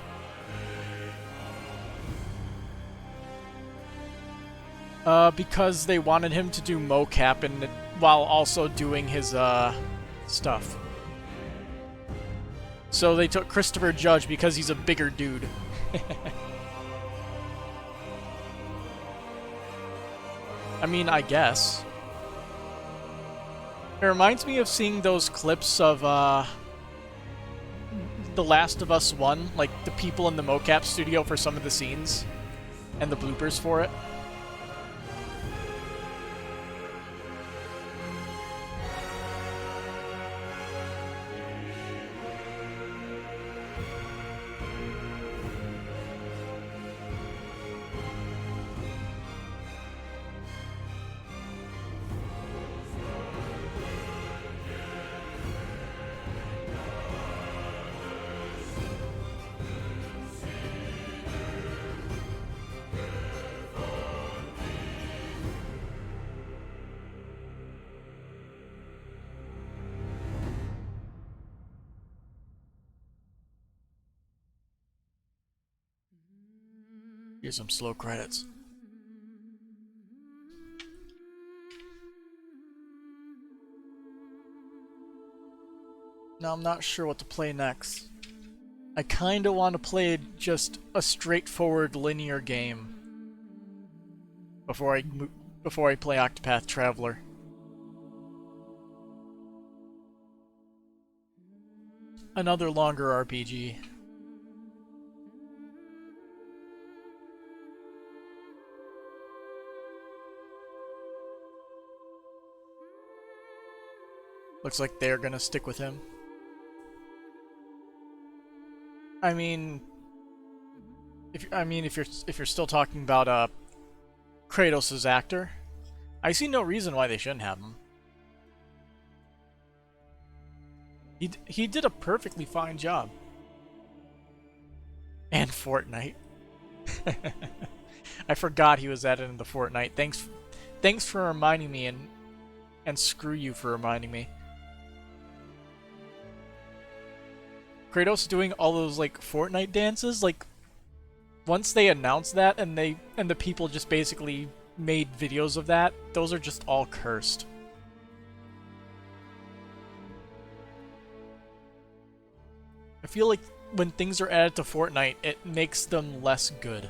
Because they wanted him to do mocap and while also doing his stuff. So they took Christopher Judge because he's a bigger dude. I mean, I guess. It reminds me of seeing those clips of The Last of Us 1, like the people in the mocap studio for some of the scenes and the bloopers for it. Here's some slow credits. Now I'm not sure what to play next. I kinda want to play just a straightforward linear game before I play Octopath Traveler. Another longer RPG. Looks like they're gonna stick with him. I mean, if you're still talking about Kratos' actor, I see no reason why they shouldn't have him. He did a perfectly fine job. And Fortnite. I forgot he was added into Fortnite. Thanks for reminding me, and screw you for reminding me. Kratos doing all those like Fortnite dances, like once they announced that and the people just basically made videos of that, those are just all cursed. I feel like when things are added to Fortnite, it makes them less good.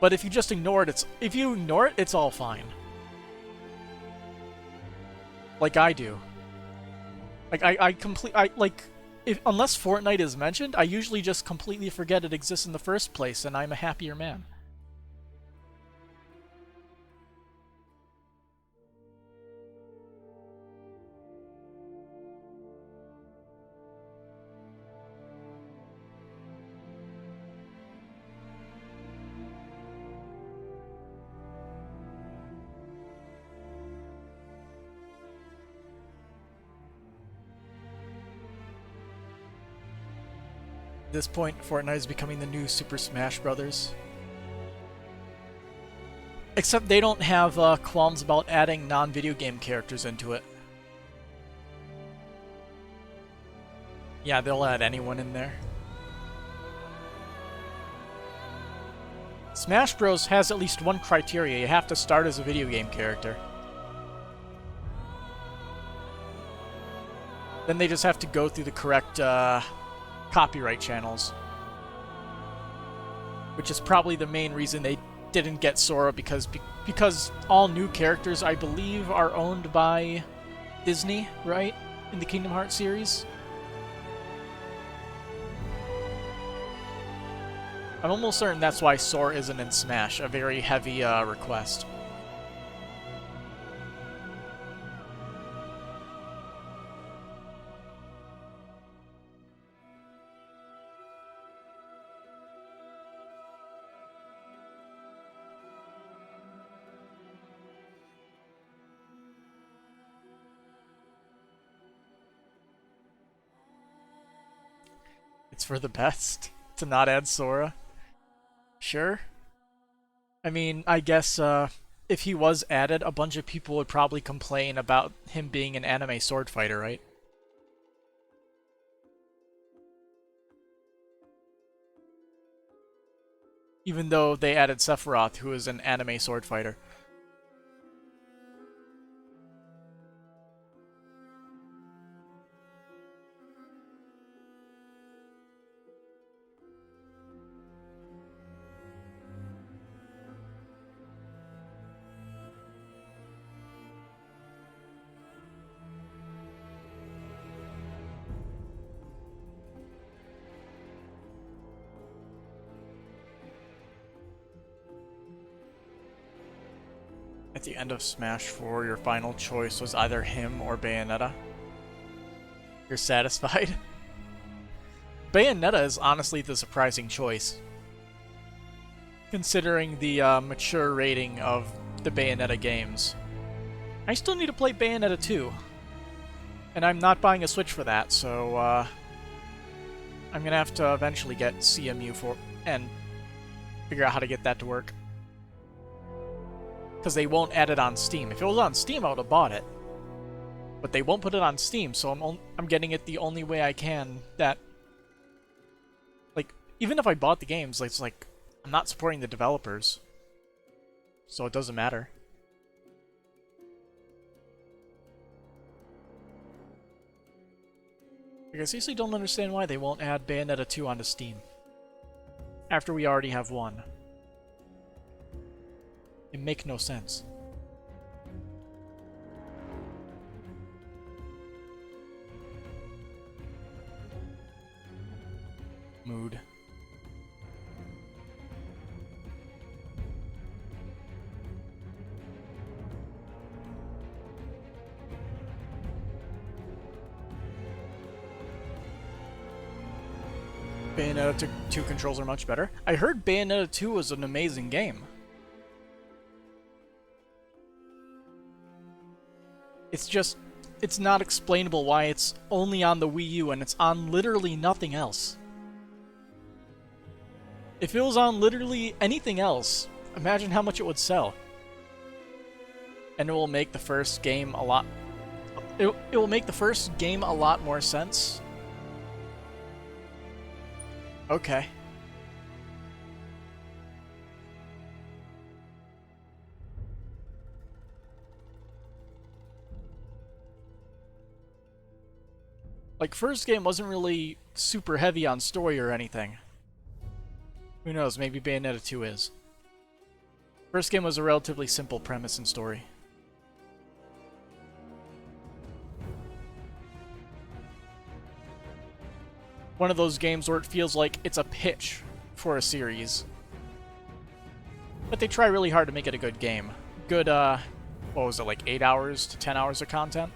But if you just ignore it, it's all fine. Like I do. Like unless Fortnite is mentioned, I usually just completely forget it exists in the first place, and I'm a happier man. At this point, Fortnite is becoming the new Super Smash Brothers. Except they don't have qualms about adding non-video game characters into it. Yeah, they'll add anyone in there. Smash Bros. Has at least one criteria. You have to start as a video game character. Then they just have to go through the correct copyright channels. Which is probably the main reason they didn't get Sora, because all new characters, I believe, are owned by Disney, right? In the Kingdom Hearts series. I'm almost certain that's why Sora isn't in Smash, a very heavy request. It's for the best to not add Sora. Sure. I mean, I guess if he was added, a bunch of people would probably complain about him being an anime sword fighter, right? Even though they added Sephiroth, who is an anime sword fighter. At the end of Smash 4, your final choice was either him or Bayonetta. You're satisfied? Bayonetta is honestly the surprising choice, considering the mature rating of the Bayonetta games. I still need to play Bayonetta 2, and I'm not buying a Switch for that, so I'm gonna have to eventually get CMU for and figure out how to get that to work. Because they won't add it on Steam. If it was on Steam, I would have bought it. But they won't put it on Steam, so I'm getting it the only way I can. That, like, even if I bought the games, it's like I'm not supporting the developers, so it doesn't matter. Like, I seriously don't understand why they won't add Bayonetta 2 onto Steam after we already have one. It makes no sense. Mood. Bayonetta 2 controls are much better. I heard Bayonetta 2 was an amazing game. It's just, it's not explainable why it's only on the Wii U and it's on literally nothing else. If it was on literally anything else, imagine how much it would sell. And it will make the first game a lot... It will make the first game a lot more sense. Okay. Like, first game wasn't really super heavy on story or anything. Who knows, maybe Bayonetta 2 is. First game was a relatively simple premise and story. One of those games where it feels like it's a pitch for a series. But they try really hard to make it a good game. Good, what was it, like 8 hours to 10 hours of content?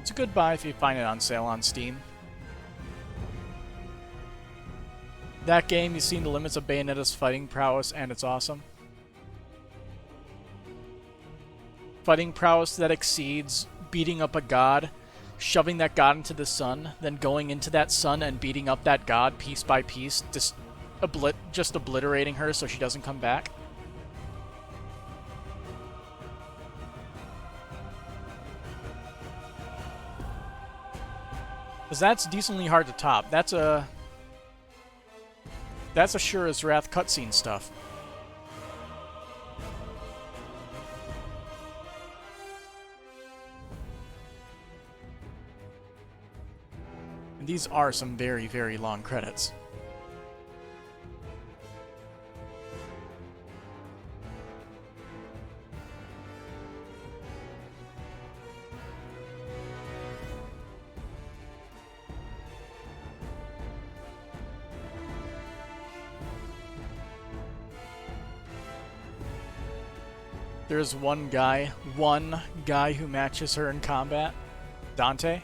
It's a good buy if you find it on sale on Steam. That game, you've seen the limits of Bayonetta's fighting prowess, and it's awesome. Fighting prowess that exceeds beating up a god, shoving that god into the sun, then going into that sun and beating up that god piece by piece, just obliterating her so she doesn't come back. Because that's decently hard to top. That's Ashura's Wrath cutscene stuff. And these are some very, very long credits. There's one guy who matches her in combat. Dante.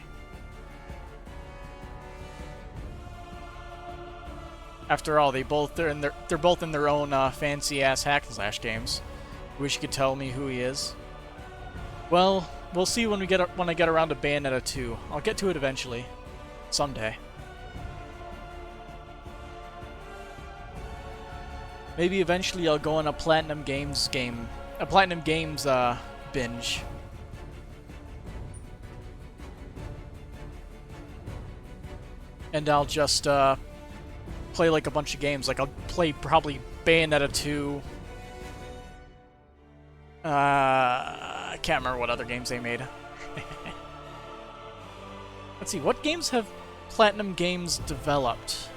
After all, they're both in their own fancy ass hack and slash games. Wish you could tell me who he is. Well, we'll see when I get around to Bayonetta 2. I'll get to it eventually, someday. Maybe eventually I'll go on a Platinum Games game a Platinum Games binge. And I'll just play like a bunch of games. Like I'll play probably Bayonetta 2. I can't remember what other games they made. Let's see, what games have Platinum Games developed?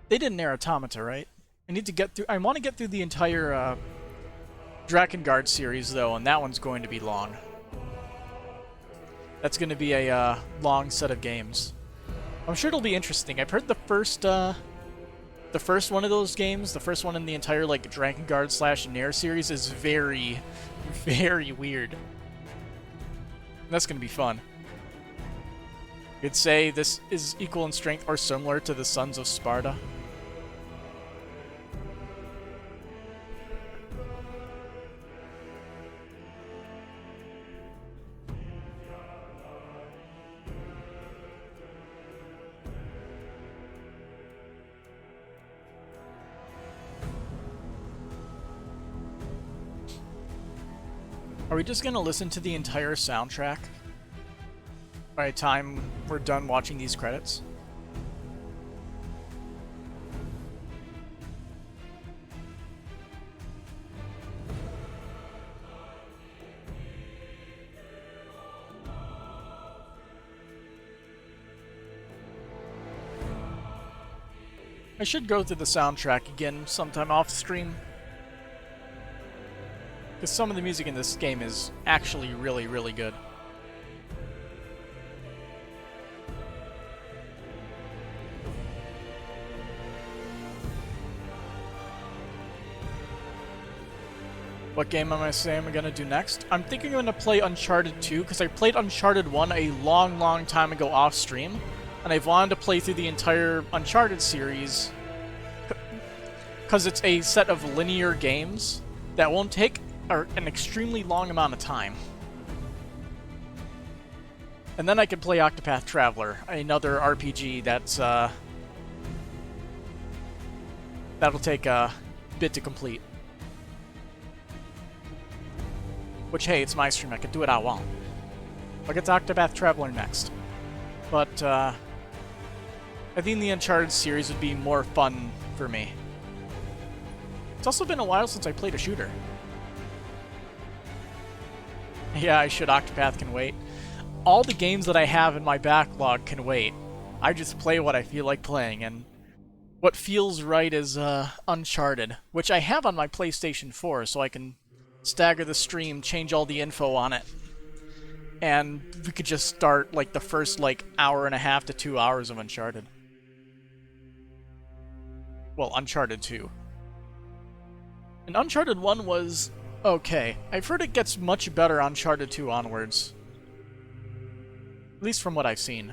They did Nier Automata, right? I need to get through. I want to get through the entire Drakengard series, though, and that one's going to be long. That's going to be a long set of games. I'm sure it'll be interesting. I've heard the first one of those games, the first one in the entire like Drakengard / Nier series, is very, very weird. That's going to be fun. You'd say this is equal in strength or similar to the Sons of Sparta. Are we just going to listen to the entire soundtrack by the time we're done watching these credits? I should go through the soundtrack again sometime off stream. Because some of the music in this game is actually really, really good. What game am I saying I'm going to do next? I'm thinking I'm going to play Uncharted 2, because I played Uncharted 1 a long, long time ago off stream, and I've wanted to play through the entire Uncharted series, because it's a set of linear games that won't take an extremely long amount of time. And then I could play Octopath Traveler, another RPG that's that'll take a bit to complete. Which, hey, it's my stream, I can do it how I want. I'll get to Octopath Traveler next. But I think the Uncharted series would be more fun for me. It's also been a while since I played a shooter. Yeah, I should. Octopath can wait. All the games that I have in my backlog can wait. I just play what I feel like playing, and what feels right is Uncharted, which I have on my PlayStation 4, so I can stagger the stream, change all the info on it, and we could just start like the first like hour and a half to 2 hours of Uncharted. Well, Uncharted 2. And Uncharted 1 was okay. I've heard it gets much better Uncharted 2 onwards. At least from what I've seen.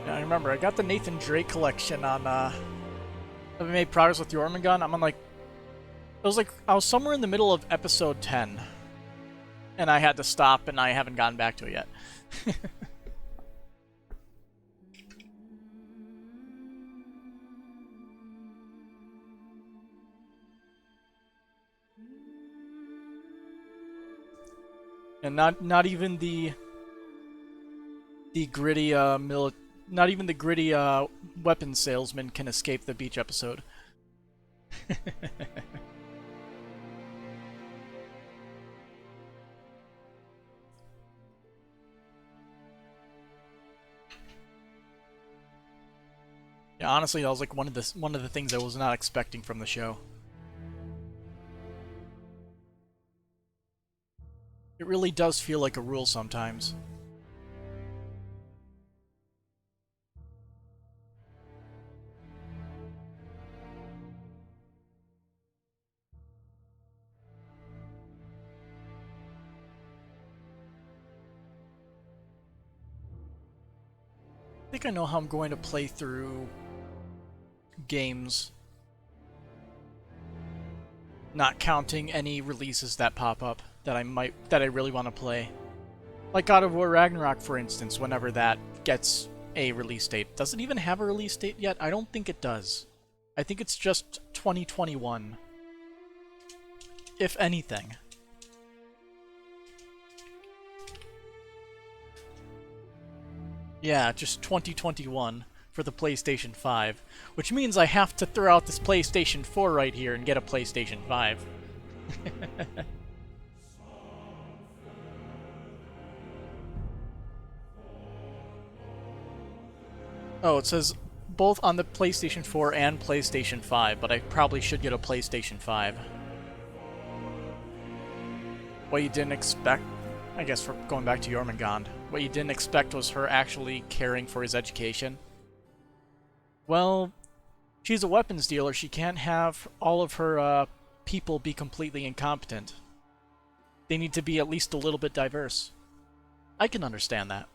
I remember, I got the Nathan Drake collection on, have I made progress with the Ormagun? I'm on like, I was somewhere in the middle of episode 10. And I had to stop, and I haven't gotten back to it yet. And not even the gritty not even the gritty weapon salesman can escape the beach episode. Yeah, honestly, that was like one of the things I was not expecting from the show. really does feel like a rule sometimes. I think I know how I'm going to play through games, not counting any releases that pop up that I really want to play. Like God of War Ragnarok, for instance, whenever that gets a release date. Does it even have a release date yet? I don't think it does. I think it's just 2021. If anything. Yeah, just 2021 for the PlayStation 5, which means I have to throw out this PlayStation 4 right here and get a PlayStation 5. Oh, it says both on the PlayStation 4 and PlayStation 5, but I probably should get a PlayStation 5. What you didn't expect, I guess, for going back to Jormungand, what you didn't expect was her actually caring for his education. Well, she's a weapons dealer. She can't have all of her people be completely incompetent. They need to be at least a little bit diverse. I can understand that.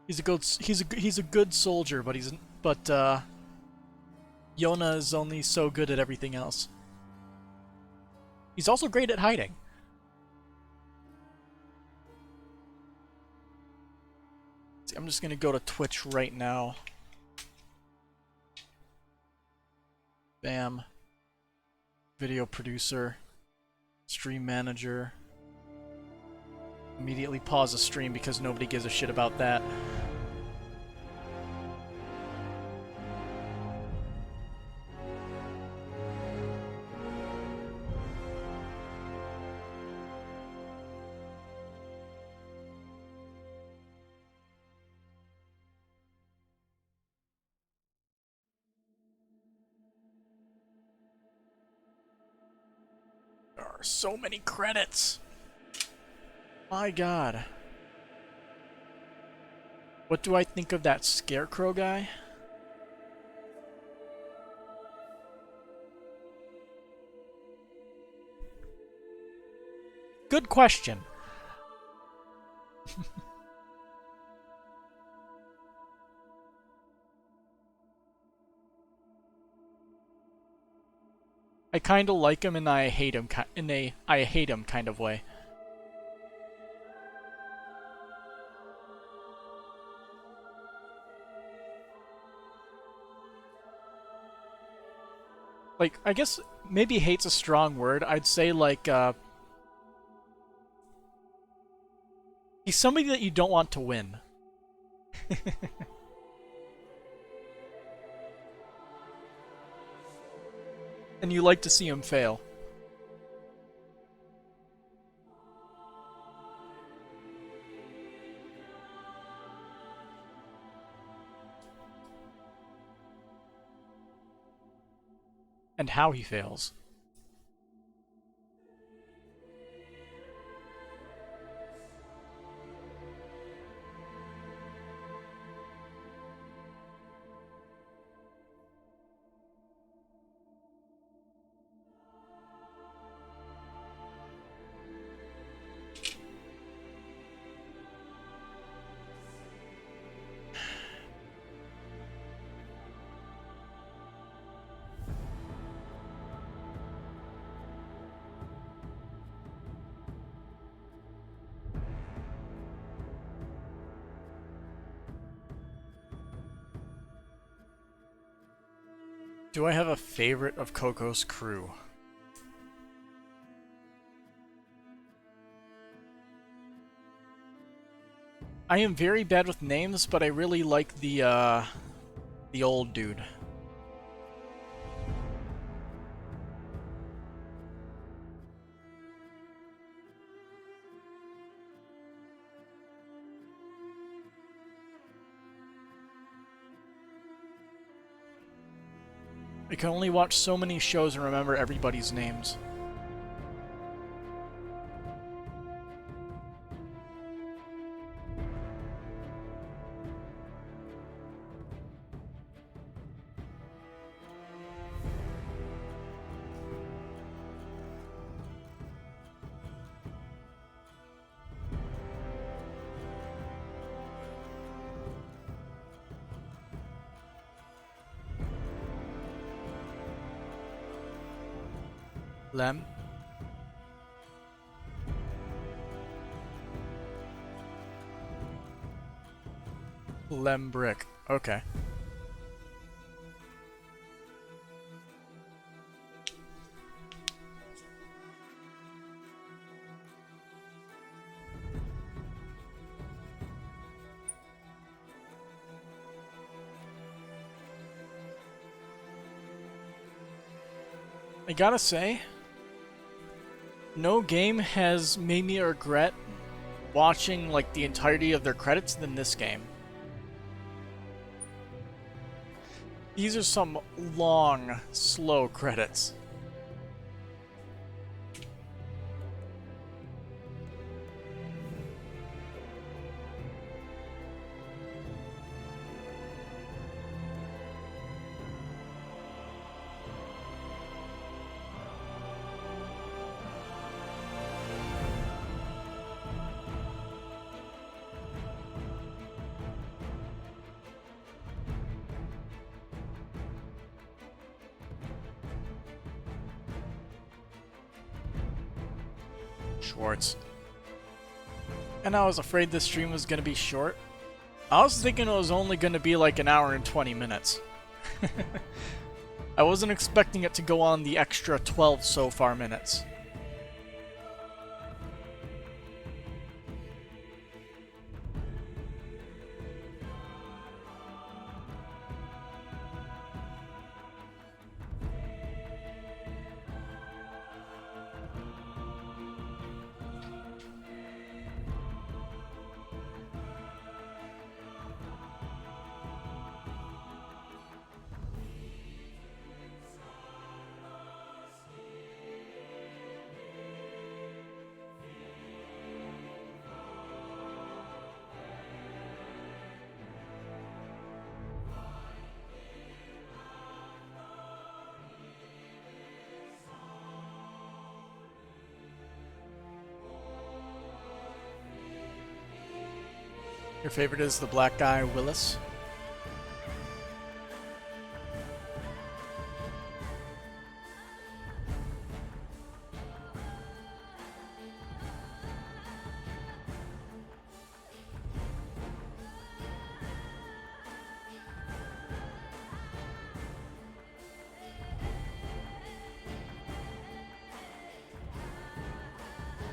He's a good soldier, but Yona is only so good at everything else. He's also great at hiding. See, I'm just gonna go to Twitch right now. Bam. Video producer. Stream manager. Immediately pause the stream because nobody gives a shit about that. There are so many credits. My god. What do I think of that scarecrow guy? Good question. I kind of like him and I hate him in a I hate him kind of way. Like, I guess maybe hate's a strong word. I'd say, like, he's somebody that you don't want to win. And you like to see him fail. And how he fails. Do I have a favorite of Coco's crew? I am very bad with names, but I really like the old dude. I can only watch so many shows and remember everybody's names. Lem. Lembrick. Okay. I gotta say, no game has made me regret watching like the entirety of their credits than this game. These are some long, slow credits. Schwartz. And I was afraid this stream was going to be short. I was thinking it was only going to be like an hour and 20 minutes. I wasn't expecting it to go on the extra 12 so far minutes. Your favorite is the black guy, Willis?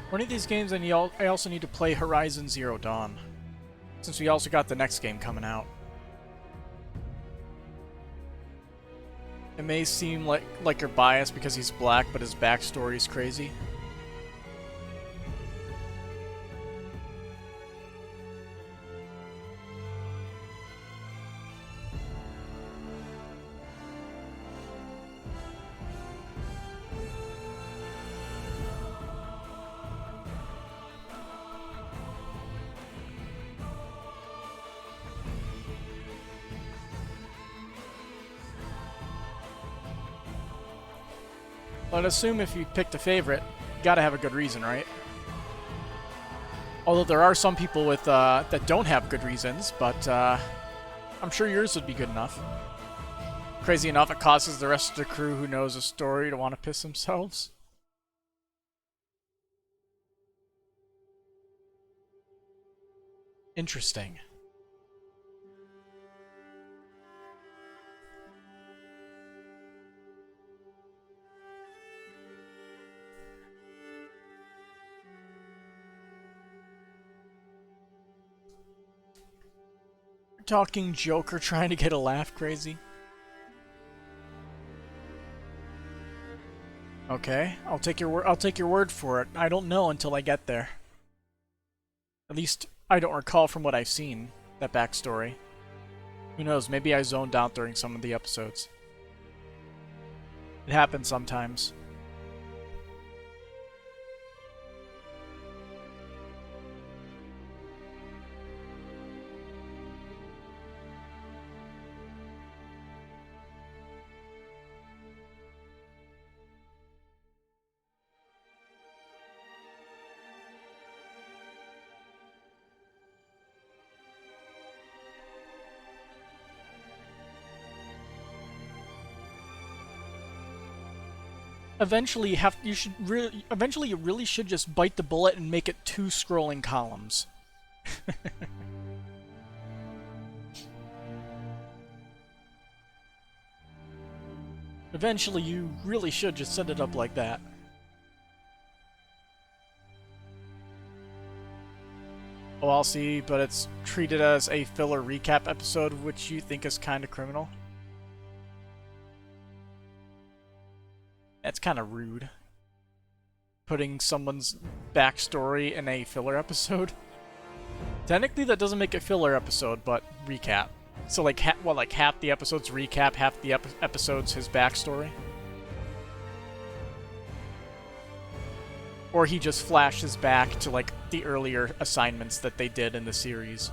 One of these games, and I also need to play Horizon Zero Dawn, since we also got the next game coming out. It may seem like you're biased because he's black, but his backstory is crazy. I'd assume if you picked a favorite, you gotta have a good reason, right? Although there are some people with that don't have good reasons, but I'm sure yours would be good enough. Crazy enough, it causes the rest of the crew who knows the story to want to piss themselves. Interesting. Talking Joker trying to get a laugh crazy. Okay, I'll take your word for it. I don't know until I get there. At least I don't recall from what I've seen, that backstory. Who knows, maybe I zoned out during some of the episodes. It happens sometimes. Eventually, you really should just bite the bullet and make it 2 scrolling columns. Eventually, you really should just set it up like that. Oh, I'll see, but it's treated as a filler recap episode, which you think is kind of criminal. That's kind of rude. Putting someone's backstory in a filler episode. Technically, that doesn't make it filler episode, but recap. So, like, like half the episode's recap, half the episode's his backstory? Or he just flashes back to, like, the earlier assignments that they did in the series.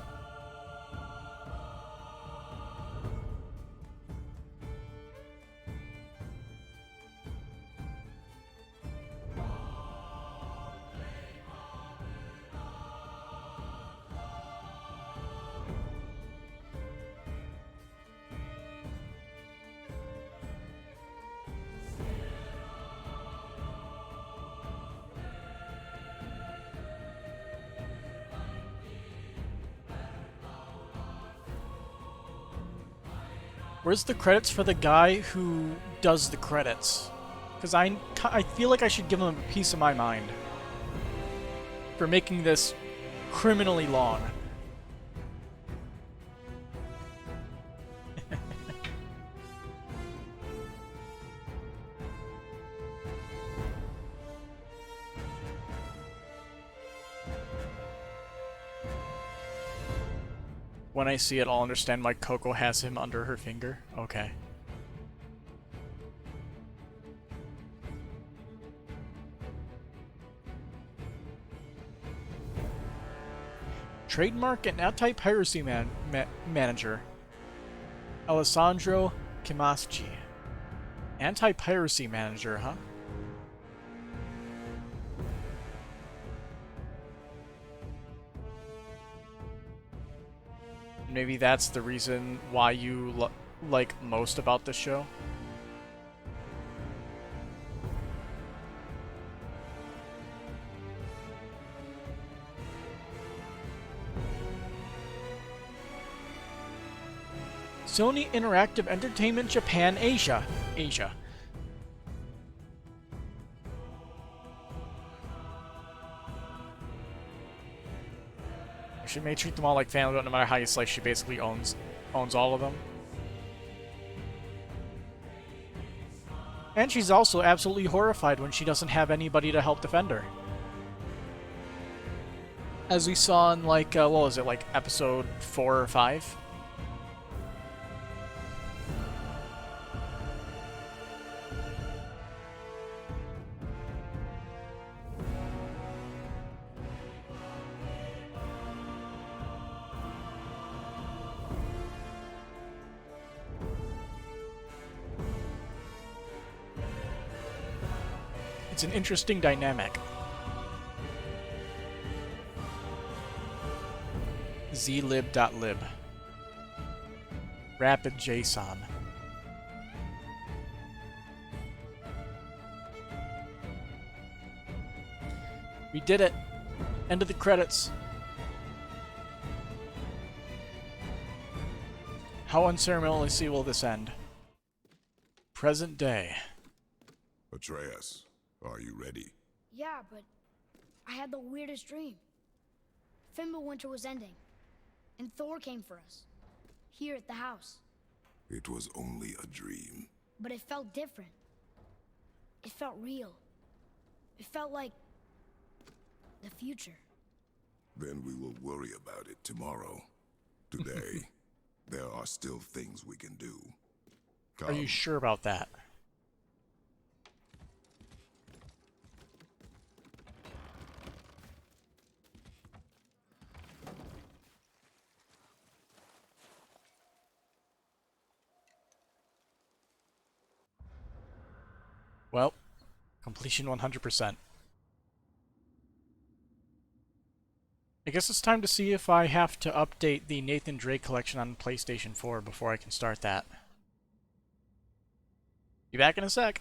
Where's the credits for the guy who does the credits? Because I feel like I should give him a piece of my mind for making this criminally long. When I see it, I'll understand why Coco has him under her finger. Okay. Trademark and anti-piracy manager. Alessandro Kimaschi. Anti-piracy manager, huh? Maybe that's the reason why you like most about this show. Sony Interactive Entertainment Japan Asia. She may treat them all like family, but no matter how you slice, she basically owns all of them. And she's also absolutely horrified when she doesn't have anybody to help defend her. As we saw in, like, what was it, like, episode 4 or 5? It's an interesting dynamic. zlib.lib. Rapid JSON. We did it. End of the credits. How unceremoniously will this end? Present day. Atreus, are you ready? Yeah, but I had the weirdest dream. Fimbulwinter was ending, and Thor came for us, here at the house. It was only a dream. But it felt different. It felt real. It felt like the future. Then we will worry about it tomorrow. Today, there are still things we can do. Come. Are you sure about that? Well, completion 100%. I guess it's time to see if I have to update the Nathan Drake collection on PlayStation 4 before I can start that. Be back in a sec.